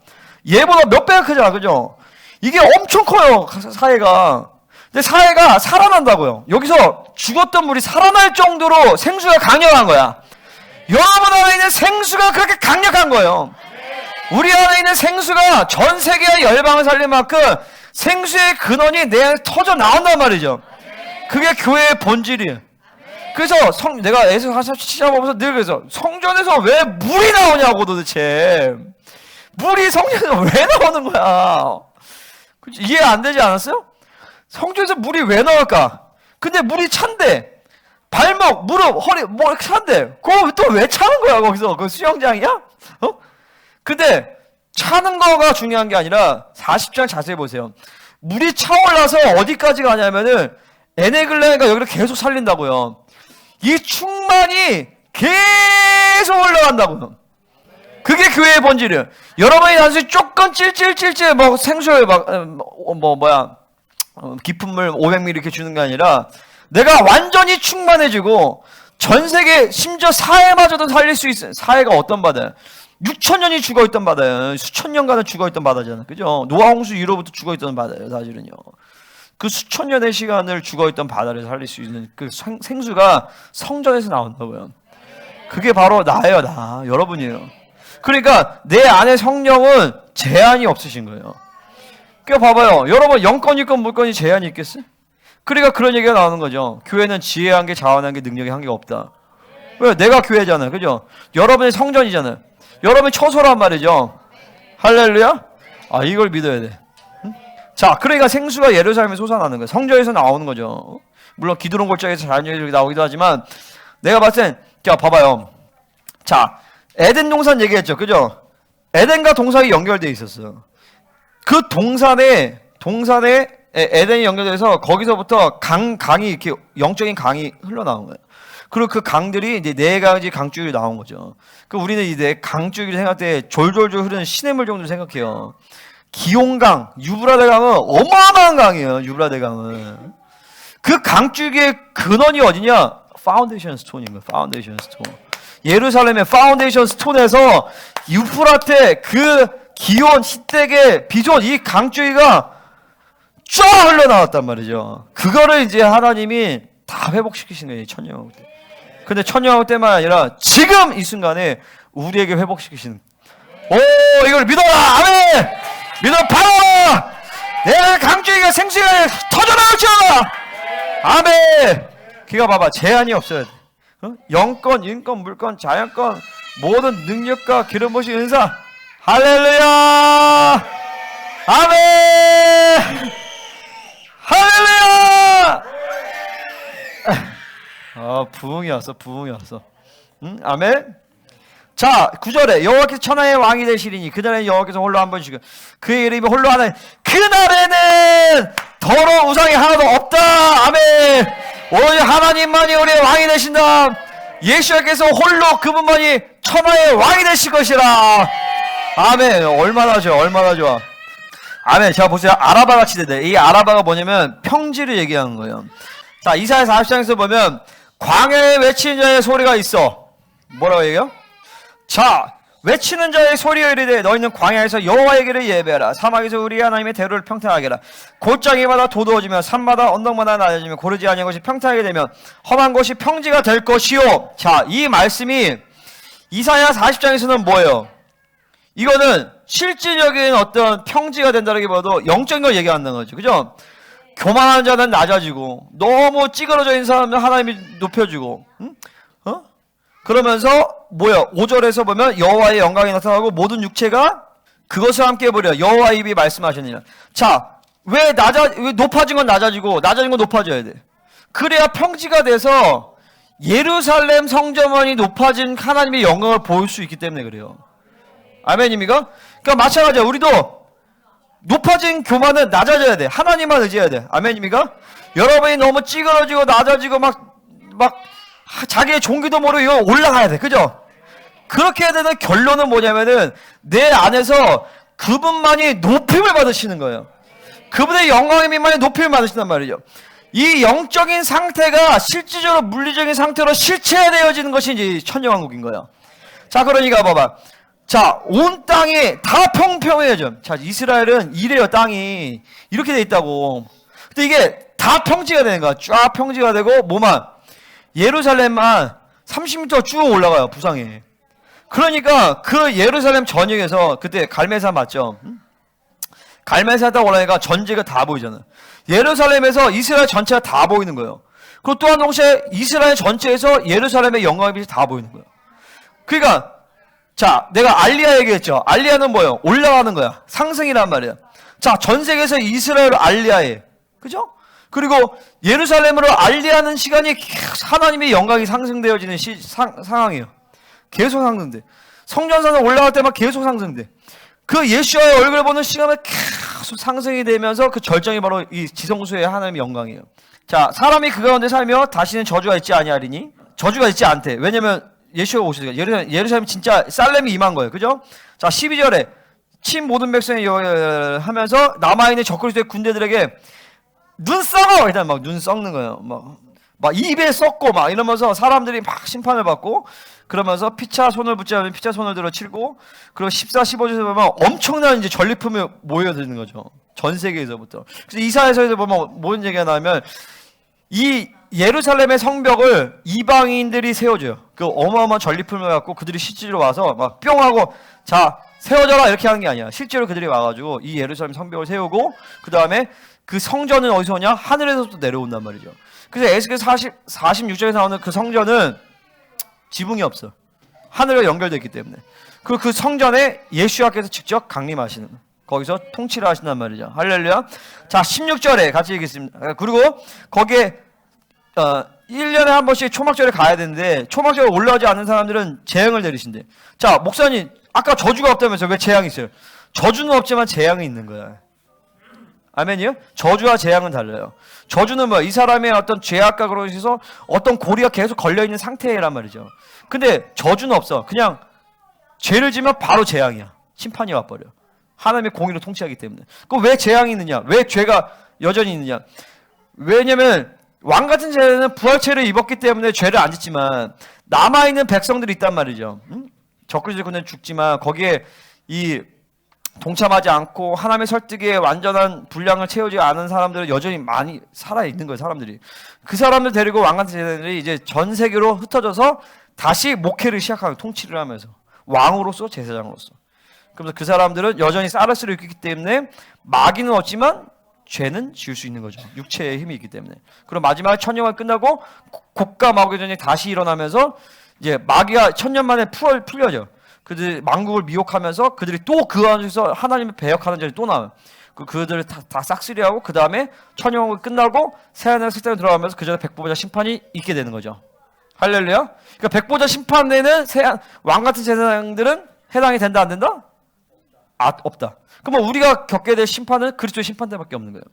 얘보다 몇 배가 크잖아, 그죠? 이게 엄청 커요, 사해가. 근데 사해가 살아난다고요. 여기서 죽었던 물이 살아날 정도로 생수가 강력한 거야. 여러분 안에 있는 생수가 그렇게 강력한 거예요. 우리 안에 있는 생수가 전 세계의 열방을 살릴 만큼 생수의 근원이 내 안에 터져 나온단 말이죠. 그게 교회의 본질이에요. 그래서 내가 에스겔 47장 보면서 늘 그래서 성전에서 왜 물이 나오냐고 도대체. 물이 성전에서 왜 나오는 거야. 이해 안 되지 않았어요? 성전에서 물이 왜 나올까? 근데 물이 찬데 발목, 무릎, 허리 뭐 찬데 그거 또 왜 차는 거야 거기서? 그 수영장이야? 근데 차는 거가 중요한 게 아니라 40장 자세히 보세요. 물이 차올라서 어디까지 가냐면은 에네글레가 여기를 계속 살린다고요. 이 충만이 계속 올라간다고요. 그게 교회의 본질이에요. 여러분이 단순히 조금 찔찔찔찔 뭐 생수에 깊은 물 500ml 이렇게 주는 게 아니라 내가 완전히 충만해지고 전 세계 심지어 사해마저도 살릴 수 있어요. 사해가 어떤 바다예요? 6천 년이 죽어있던 바다예요. 수천 년간은 죽어있던 바다잖아요. 그죠? 노아 홍수 이후로부터 죽어있던 바다예요. 사실은요. 그 수천 년의 시간을 죽어있던 바다를 살릴 수 있는 그 생수가 성전에서 나온다고요. 그게 바로 나예요. 나. 여러분이에요. 그러니까 내 안에 성령은 제한이 없으신 거예요. 그러니까 봐봐요. 여러분 영권, 일권, 물권이 제한이 있겠어요? 그러니까 그런 얘기가 나오는 거죠. 교회는 지혜 한계, 자원 한계, 능력의 한계가 없다. 왜? 내가 교회잖아요. 그죠? 여러분의 성전이잖아요. 여러분이 처소란 말이죠. 할렐루야? 아, 이걸 믿어야 돼. 응? 자, 그러니까 생수가 예루살렘에 솟아나는 거예요. 성전에서 나오는 거죠. 물론 기드론 골짜기에서 자연적으로 나오기도 하지만 내가 봤을 땐, 자, 봐봐요. 자, 에덴 동산 얘기했죠. 그죠? 에덴과 동산이 연결되어 있었어요. 그 동산에 에덴이 연결돼서 거기서부터 강이 이렇게 영적인 강이 흘러나온 거예요. 그리고 그 강들이 이제 네 가지 강줄이 나온 거죠. 그 우리는 이제 강줄기를 생각할 때 졸졸졸 흐르는 시냇물 정도를 생각해요. 기온강, 유브라데 강은 어마어마한 강이에요. 유브라데 강은. 그 강줄기의 근원이 어디냐? 파운데이션 스톤인 거예요. 파운데이션 스톤. 예루살렘의 파운데이션 스톤에서 유프라테 그 기온, 히데게, 비존 이 강줄기가 쫙 흘러나왔단 말이죠. 그거를 이제 하나님이 다 회복시키시는 거예요. 천년왕국 때. 근데 천년왕국 때만 아니라 지금 이 순간에 우리에게 회복시키시는. 오, 이걸 믿어라. 아멘. 믿어 바로 내 강줄기가 생수가 터져나올지어. 아멘. 그가 봐봐. 제한이 없어야 돼. 영권, 인권, 물권, 자연권 모든 능력과 기름 부으신 은사. 할렐루야. 아멘. 할렐루야. 부흥이 왔어. 응? 아멘. 자, 9절에 여호와께서 천하의 왕이 되시리니 그날에 여호와께서 홀로 한 번씩 그의 이름이 홀로 하나님. 그날에는 더러운 우상이 하나도 없다. 아멘. 오직 하나님만이 우리의 왕이 되신다. 예수께서 홀로 그분만이 천하의 왕이 되실 것이라. 아멘. 얼마나 좋아. 아멘. 자, 보세요. 아라바 같이 되네. 이 아라바가 뭐냐면 평지를 얘기하는 거예요. 자, 이사야 40장에서 보면 광야에 외치는 자의 소리가 있어. 뭐라고 얘기해요? 자, 외치는 자의 소리가 이르되 너희는 광야에서 여호와의 길을 예배하라. 사막에서 우리 하나님의 대로를 평탄하게 하라. 골짜기마다 도두어지며 산마다 언덕마다 낮아지며 고르지 아니한 것이 평탄하게 되면 험한 곳이 평지가 될 것이요. 자, 이 말씀이 이사야 40장에서는 뭐예요? 이거는 실질적인 어떤 평지가 된다기보다도 영적인 걸 얘기한다는 거죠. 그죠? 교만한 자는 낮아지고 너무 찌그러져 있는 사람은 하나님이 높여주고, 응? 그러면서 뭐요? 5절에서 보면 여호와의 영광이 나타나고 모든 육체가 그것을 함께 보려 여호와의 입이 말씀하셨느니라. 자, 왜 높아진 건 낮아지고 낮아진 건 높아져야 돼. 그래야 평지가 돼서 예루살렘 성전만이 높아진 하나님의 영광을 보일 수 있기 때문에 그래요. 아멘입니까? 그러니까 마찬가지야. 우리도 높아진 교만은 낮아져야 돼. 하나님만 의지해야 돼. 아멘입니까? 여러분이 너무 찌그러지고 낮아지고 막 자기의 종기도 모르고 이거 올라가야 돼. 그죠? 그렇게 해야 되는 결론은 뭐냐면은 내 안에서 그분만이 높임을 받으시는 거예요. 그분의 영광의만이 높임을 받으신단 말이죠. 이 영적인 상태가 실질적으로 물리적인 상태로 실체되어지는 것이 이제 천년왕국인 거예요. 자, 그러니까 봐봐. 자, 온 땅이 다 평평해져. 자, 이스라엘은 이래요. 땅이 이렇게 돼 있다고. 근데 이게 다 평지가 되는 거야. 쫙 평지가 되고 뭐만 예루살렘만 30m 쭉 올라가요. 부상에. 그러니까 그 예루살렘 전역에서 그때 갈멜산 맞죠? 갈멜산 딱 올라가니까 전체가 다 보이잖아. 예루살렘에서 이스라엘 전체가 다 보이는 거예요. 그리고 또한 동시에 이스라엘 전체에서 예루살렘의 영광의 빛이 다 보이는 거예요. 그러니까 자, 내가 알리야 얘기했죠. 알리야는 뭐예요? 올라가는 거야. 상승이란 말이야. 자, 전 세계에서 이스라엘을 알리야해. 그죠? 그리고 예루살렘으로 알리하는 시간이 하나님의 영광이 상승되어지는 상황이에요. 계속 상승돼. 성전산을 올라갈 때만 계속 상승돼. 그 예수와의 얼굴을 보는 시간은 계속 상승이 되면서 그 절정이 바로 이 지성소의 하나님의 영광이에요. 자, 사람이 그 가운데 살며 다시는 저주가 있지 아니하리니 저주가 있지 않대. 왜냐면 예수가 오시니까. 예루살렘이 진짜 살렘이 임한 거예요. 그죠? 자, 12절에 친 모든 백성이 하면서 남아있는 적그리스도의 군대들에게 눈 썩어! 일단 막 눈 썩는 거예요. 막 입에 썩고 막 이러면서 사람들이 막 심판을 받고 그러면서 피차 손을 붙잡으면 피차 손을 들어 치고, 그리고 14, 15절에서 보면 엄청난 이제 전리품이 모여드는 거죠. 전 세계에서부터. 그래서 이사야서에서 보면 뭔 얘기가 나오면 이 예루살렘의 성벽을 이방인들이 세워줘요. 그 어마어마한 전리품을 갖고 그들이 실제로 와서 막 뿅 하고 자 세워져라 이렇게 하는 게 아니야. 실제로 그들이 와가지고 이 예루살렘 성벽을 세우고, 그 다음에 그 성전은 어디서 오냐? 하늘에서부터 내려온단 말이죠. 그래서 에스겔 46절에서 나오는 그 성전은 지붕이 없어. 하늘과 연결되어 있기 때문에. 그리고 그 성전에 예수님께서 직접 강림하시는, 거기서 통치를 하신단 말이죠. 할렐루야. 자, 16절에 같이 읽겠습니다. 그리고 거기에 1년에 한 번씩 초막절에 가야 되는데, 초막절에 올라오지 않는 사람들은 재앙을 내리신대. 자, 목사님 아까 저주가 없다면서 왜 재앙이 있어요? 저주는 없지만 재앙이 있는 거야. 아멘이요? 저주와 재앙은 달라요. 저주는 뭐 이 사람의 어떤 죄악과 그러셔서 어떤 고리가 계속 걸려있는 상태란 말이죠. 근데 저주는 없어. 그냥 죄를 지면 바로 재앙이야. 심판이 와버려. 하나님의 공의로 통치하기 때문에. 그럼 왜 재앙이 있느냐? 왜 죄가 여전히 있느냐? 왜냐면 왕같은 죄는 부활체를 입었기 때문에 죄를 안 짓지만 남아있는 백성들이 있단 말이죠. 적그리스도 군대는 죽지만 거기에 이 동참하지 않고 하나님의 설득에 완전한 분량을 채우지 않은 사람들은 여전히 많이 살아있는 거예요. 사람들이. 그 사람들 데리고 왕같은 제사장들이 이제 전 세계로 흩어져서 다시 목회를 시작하고 통치를 하면서 왕으로서 제사장으로서. 그래서 그 사람들은 여전히 사르스를 입기 때문에 마귀는 없지만 죄는 지을 수 있는 거죠. 육체의 힘이 있기 때문에. 그럼 마지막에 천년만 끝나고 곡과 마귀전이 다시 일어나면서 이제 마귀가 천년 만에 풀려져. 그들이 만국을 미혹하면서 그들이 또 그 안에서 하나님을 배역하는 자리 또 나와요. 그들을 다 싹쓸이하고 그 다음에 천년왕국이 끝나고 새하늘 새 땅에 들어가면서 그 전에 백보자 심판이 있게 되는 거죠. 할렐루야. 그러니까 백보자 심판에는 왕같은 제사장들은 해당이 된다 안 된다? 없다. 그러면 우리가 겪게 될 심판은 그리스도의 심판 때밖에 없는 거예요.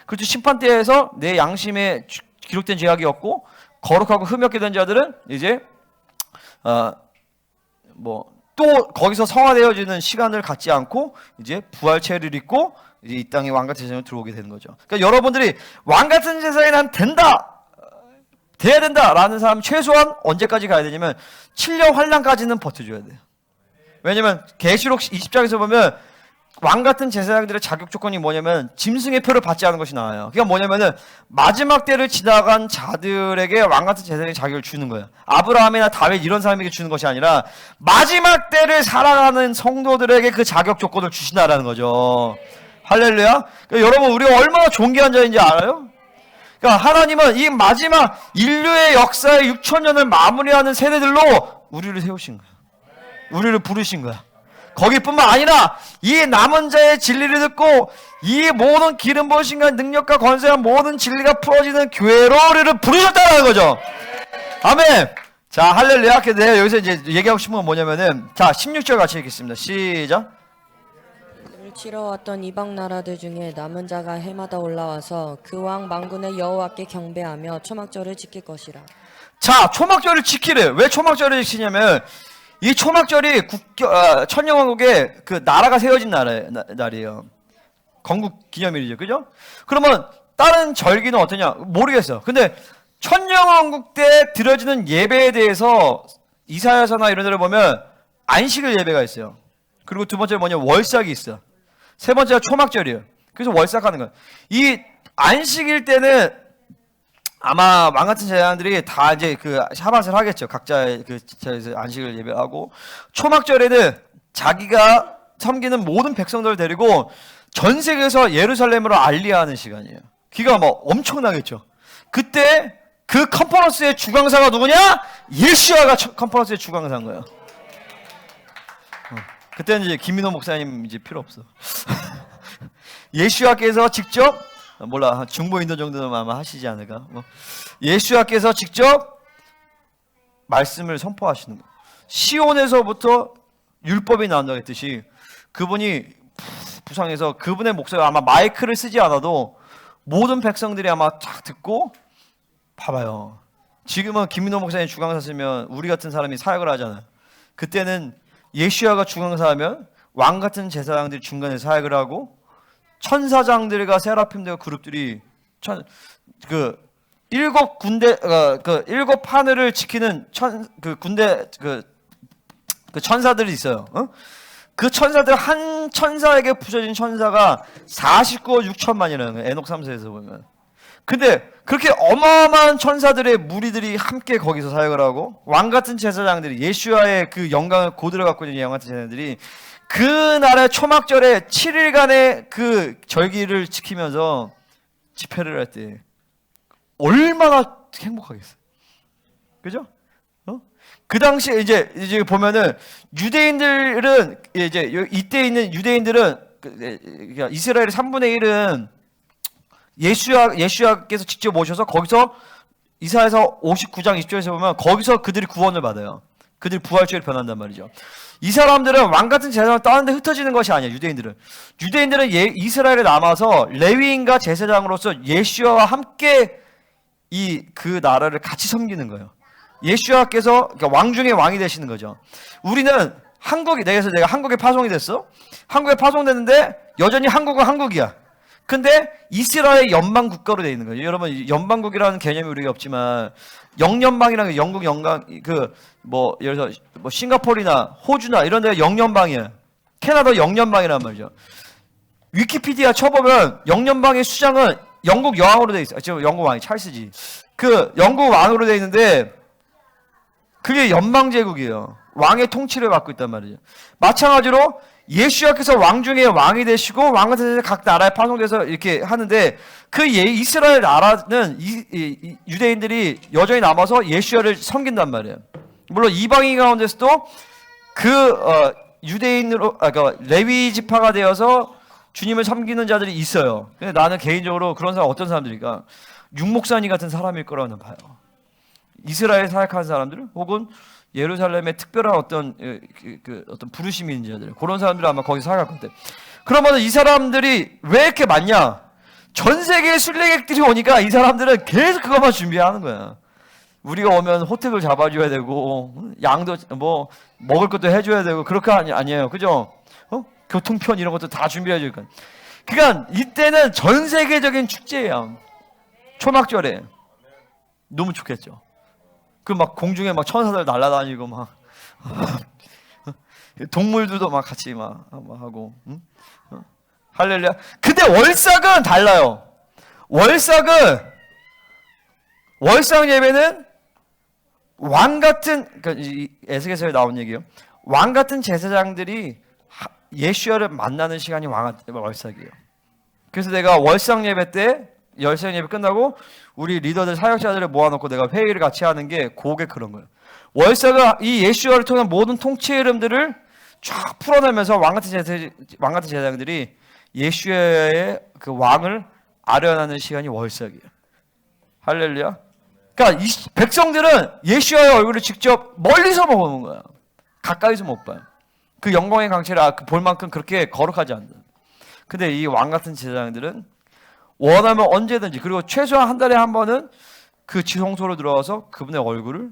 그리스도 심판 때에서 내 양심에 기록된 죄악이 없고 거룩하고 흠없게 된 자들은 이제 또 거기서 성화되어지는 시간을 갖지 않고 이제 부활체를 입고 이제 이 땅에 왕같은 제사장으로 들어오게 되는 거죠. 그러니까 여러분들이 왕같은 제사장이 난 돼야 된다라는 사람 최소한 언제까지 가야 되냐면 7년 환란까지는 버텨줘야 돼요. 왜냐면 계시록 20장에서 보면 왕같은 제사장들의 자격 조건이 뭐냐면 짐승의 표를 받지 않은 것이 나와요. 그게 뭐냐면은 마지막 때를 지나간 자들에게 왕같은 제사장의 자격을 주는 거예요. 아브라함이나 다윗 이런 사람에게 주는 것이 아니라 마지막 때를 살아가는 성도들에게 그 자격 조건을 주신다라는 거죠. 할렐루야. 그러니까 여러분 우리가 얼마나 존귀한 자인지 알아요? 그러니까 하나님은 이 마지막 인류의 역사의 6천년을 마무리하는 세대들로 우리를 세우신 거예요. 우리를 부르신 거야. 거기뿐만 아니라 이 남은 자의 진리를 듣고 이 모든 기름 부으심과 능력과 권세와 모든 진리가 풀어지는 교회로 우리를 부르셨다는 거죠. 아멘. 자, 할렐루야. 내가 여기서 이제 얘기하고 싶은 건 뭐냐면은 자, 16절 같이 읽겠습니다. 시작. 을 치러 왔던 이방 나라들 중에 남은 자가 해마다 올라와서 그 왕 만군의 여호와께 경배하며 초막절을 지킬 것이라. 자, 초막절을 지키래. 왜 초막절을 지키냐면 이 초막절이 천년왕국에 그 나라가 세워진 날이에요. 건국 기념일이죠. 그죠? 그러면 다른 절기는 어떠냐? 모르겠어. 근데 천년왕국 때 드려지는 예배에 대해서 이사야서나 이런 데를 보면 안식일 예배가 있어요. 그리고 두 번째 뭐냐? 월삭이 있어. 세 번째가 초막절이에요. 그래서 월삭하는 거예요. 이 안식일 때는 아마 왕같은 제사장들이 다 이제 그 샤밧을 하겠죠. 각자의 그 제사에서 안식을 예배하고, 초막절에는 자기가 섬기는 모든 백성들을 데리고 전 세계에서 예루살렘으로 알리하는 시간이에요. 기가 뭐 엄청나겠죠. 그때 그 컨퍼런스의 주강사가 누구냐? 예수야가 컨퍼런스의 주강사인 거예요. 그때는 이제 김민호 목사님 이제 필요 없어. 예수야께서 직접 몰라 중보 인도 정도는 아마 하시지 않을까. 예수야께서 직접 말씀을 선포하시는 거. 시온에서부터 율법이 나온다고 했듯이 그분이 부상해서 그분의 목소리가 아마 마이크를 쓰지 않아도 모든 백성들이 아마 딱 듣고, 봐봐요. 지금은 김민호 목사님 주강사 쓰면 우리 같은 사람이 사역을 하잖아요. 그때는 예수야가 주강사하면 왕 같은 제사장들이 중간에 사역을 하고 천사장들과 세라핌들과 그룹들이 일곱 군대 그 일곱 하늘을 지키는 군대 그 천사들이 있어요. 그 천사들 한 천사에게 부서진 천사가 49억 6천만이라는 거예요. 에녹 3세에서 보면. 근데 그렇게 어마어마한 천사들의 무리들이 함께 거기서 사역을 하고 왕 같은 제사장들이 예수와의 그 영광을 고들어 갖고 있는 왕 같은 제사장들이 그 날의 초막절에 7일간의 그 절기를 지키면서 집회를 할 때 얼마나 행복하겠어요. 그죠? 그 당시에 이제 보면은 유대인들은 이제 이때 있는 유대인들은 이스라엘의 3분의 1은 예수야께서 직접 오셔서 거기서 이사야서 59장 20절에서 보면 거기서 그들이 구원을 받아요. 그들이 부활주의로 변한단 말이죠. 이 사람들은 왕 같은 제사장을 다른 데 흩어지는 것이 아니야. 유대인들은 이스라엘에 남아서 레위인과 제사장으로서 예수야와 함께 그 나라를 같이 섬기는 거예요. 예수야께서 그러니까 왕 중에 왕이 되시는 거죠. 우리는 내가 한국에 파송이 됐어. 한국에 파송됐는데 여전히 한국은 한국이야. 근데 이스라엘 연방 국가로 되어 있는 거예요. 여러분 연방국이라는 개념이 우리가 없지만 영연방이라는 게 영국 영광 예를 들어 싱가포르나 호주나 이런 데가 영연방이야. 캐나다 영연방이란 말이죠. 위키피디아 쳐보면 영연방의 수장은 영국 여왕으로 되어 있어요. 지금 영국 왕이 찰스지. 그 영국 왕으로 되어 있는데 그게 연방제국이에요. 왕의 통치를 받고 있단 말이죠. 마찬가지로 예수야께서 왕 중에 왕이 되시고 왕 같은 각 나라에 파송돼서 이렇게 하는데 이스라엘 나라는 유대인들이 여전히 남아서 예수야를 섬긴단 말이에요. 물론 이방인 가운데서도 유대인으로 그러니까 레위 지파가 되어서 주님을 섬기는 자들이 있어요. 근데 나는 개인적으로 그런 사람 어떤 사람들이니까 육목사님 같은 사람일 거라고 봐요. 이스라엘 사역하는 사람들 혹은 예루살렘에 특별한 어떤 부르심이 있는 자들 그런 사람들이 아마 거기 사역할 건데 그러면 이 사람들이 왜 이렇게 많냐? 전 세계의 순례객들이 오니까 이 사람들은 계속 그것만 준비하는 거야. 우리가 오면 호텔을 잡아줘야 되고 양도 먹을 것도 해줘야 되고 그렇게 아니에요. 그죠? 교통편 이런 것도 다 준비해 줄 거야. 그러니까 이때는 전 세계적인 축제예요. 초막절에 너무 좋겠죠. 공중에 천사들 날아다니고 동물들도 같이 하고 할렐루야. 근데 월삭은 달라요. 월삭 예배는 왕 같은 에스겔서에 나온 얘기예요. 왕 같은 제사장들이 예수야를 만나는 시간이 월삭이에요. 그래서 내가 월삭 예배 때 열성 예배 끝나고 우리 리더들 사역자들을 모아놓고 내가 회의를 같이 하는 게 그게 그런 거예요. 월삭은 이 예수야를 통한 모든 통치의 흐름들을 쫙 풀어내면서 왕 같은 제사장들이 예수야의 그 왕을 아련하는 시간이 월삭이에요. 할렐루야. 그러니까 이 백성들은 예수야의 얼굴을 직접 멀리서 보는 거야. 가까이서 못 봐요. 그 영광의 강체를 볼 만큼 그렇게 거룩하지 않다. 근데 이 왕 같은 제사장들은 원하면 언제든지 그리고 최소한 한 달에 한 번은 그 지성소로 들어와서 그분의 얼굴을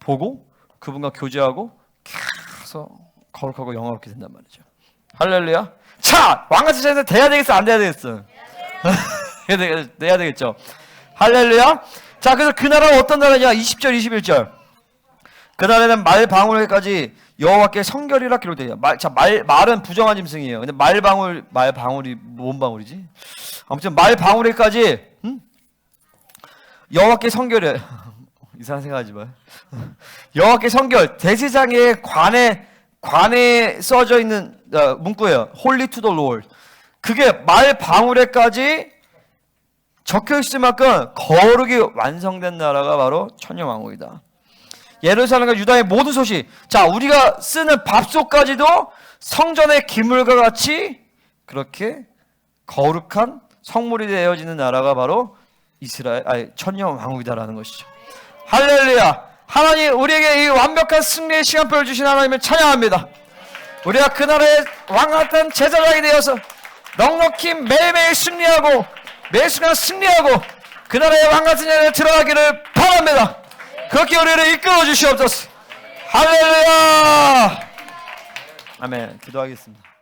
보고 그분과 교제하고 계속 거룩하고 영화롭게 된단 말이죠. 할렐루야. 자, 왕같은 제사장 돼야 되겠어? 안 돼야 되겠어? 돼야 되겠죠. 할렐루야. 자, 그래서 그 나라는 어떤 나라냐? 20절 21절. 그 날에는 말 방울까지 여호와께 성결이라 기록되어요. 말은 부정한 짐승이에요. 근데 말방울이 뭔 방울이지? 아무튼 말 방울에까지 여호와께 성결해. 이상한 생각하지 마. 여호와께 성결. 대제사장의 관에 써져 있는 문구예요. Holy to the Lord. 그게 말 방울에까지 적혀 있을 만큼 거룩이 완성된 나라가 바로 천년왕국이다. 예루살렘과 유다의 모든 소식. 자, 우리가 쓰는 밥솥까지도 성전의 기물과 같이 그렇게 거룩한 성물이 되어지는 나라가 바로 천년 왕국이다라는 것이죠. 할렐루야. 하나님 우리에게 이 완벽한 승리의 시간표를 주신 하나님을 찬양합니다. 우리가 그 나라의 왕 같은 제사장이 되어서 넉넉히 매일매일 승리하고 매 순간 승리하고 그 나라의 왕 같은 자리에 들어가기를 바랍니다. 그렇게 우리를 이끌어 주시옵소서. 할렐루야. 아멘. 기도하겠습니다.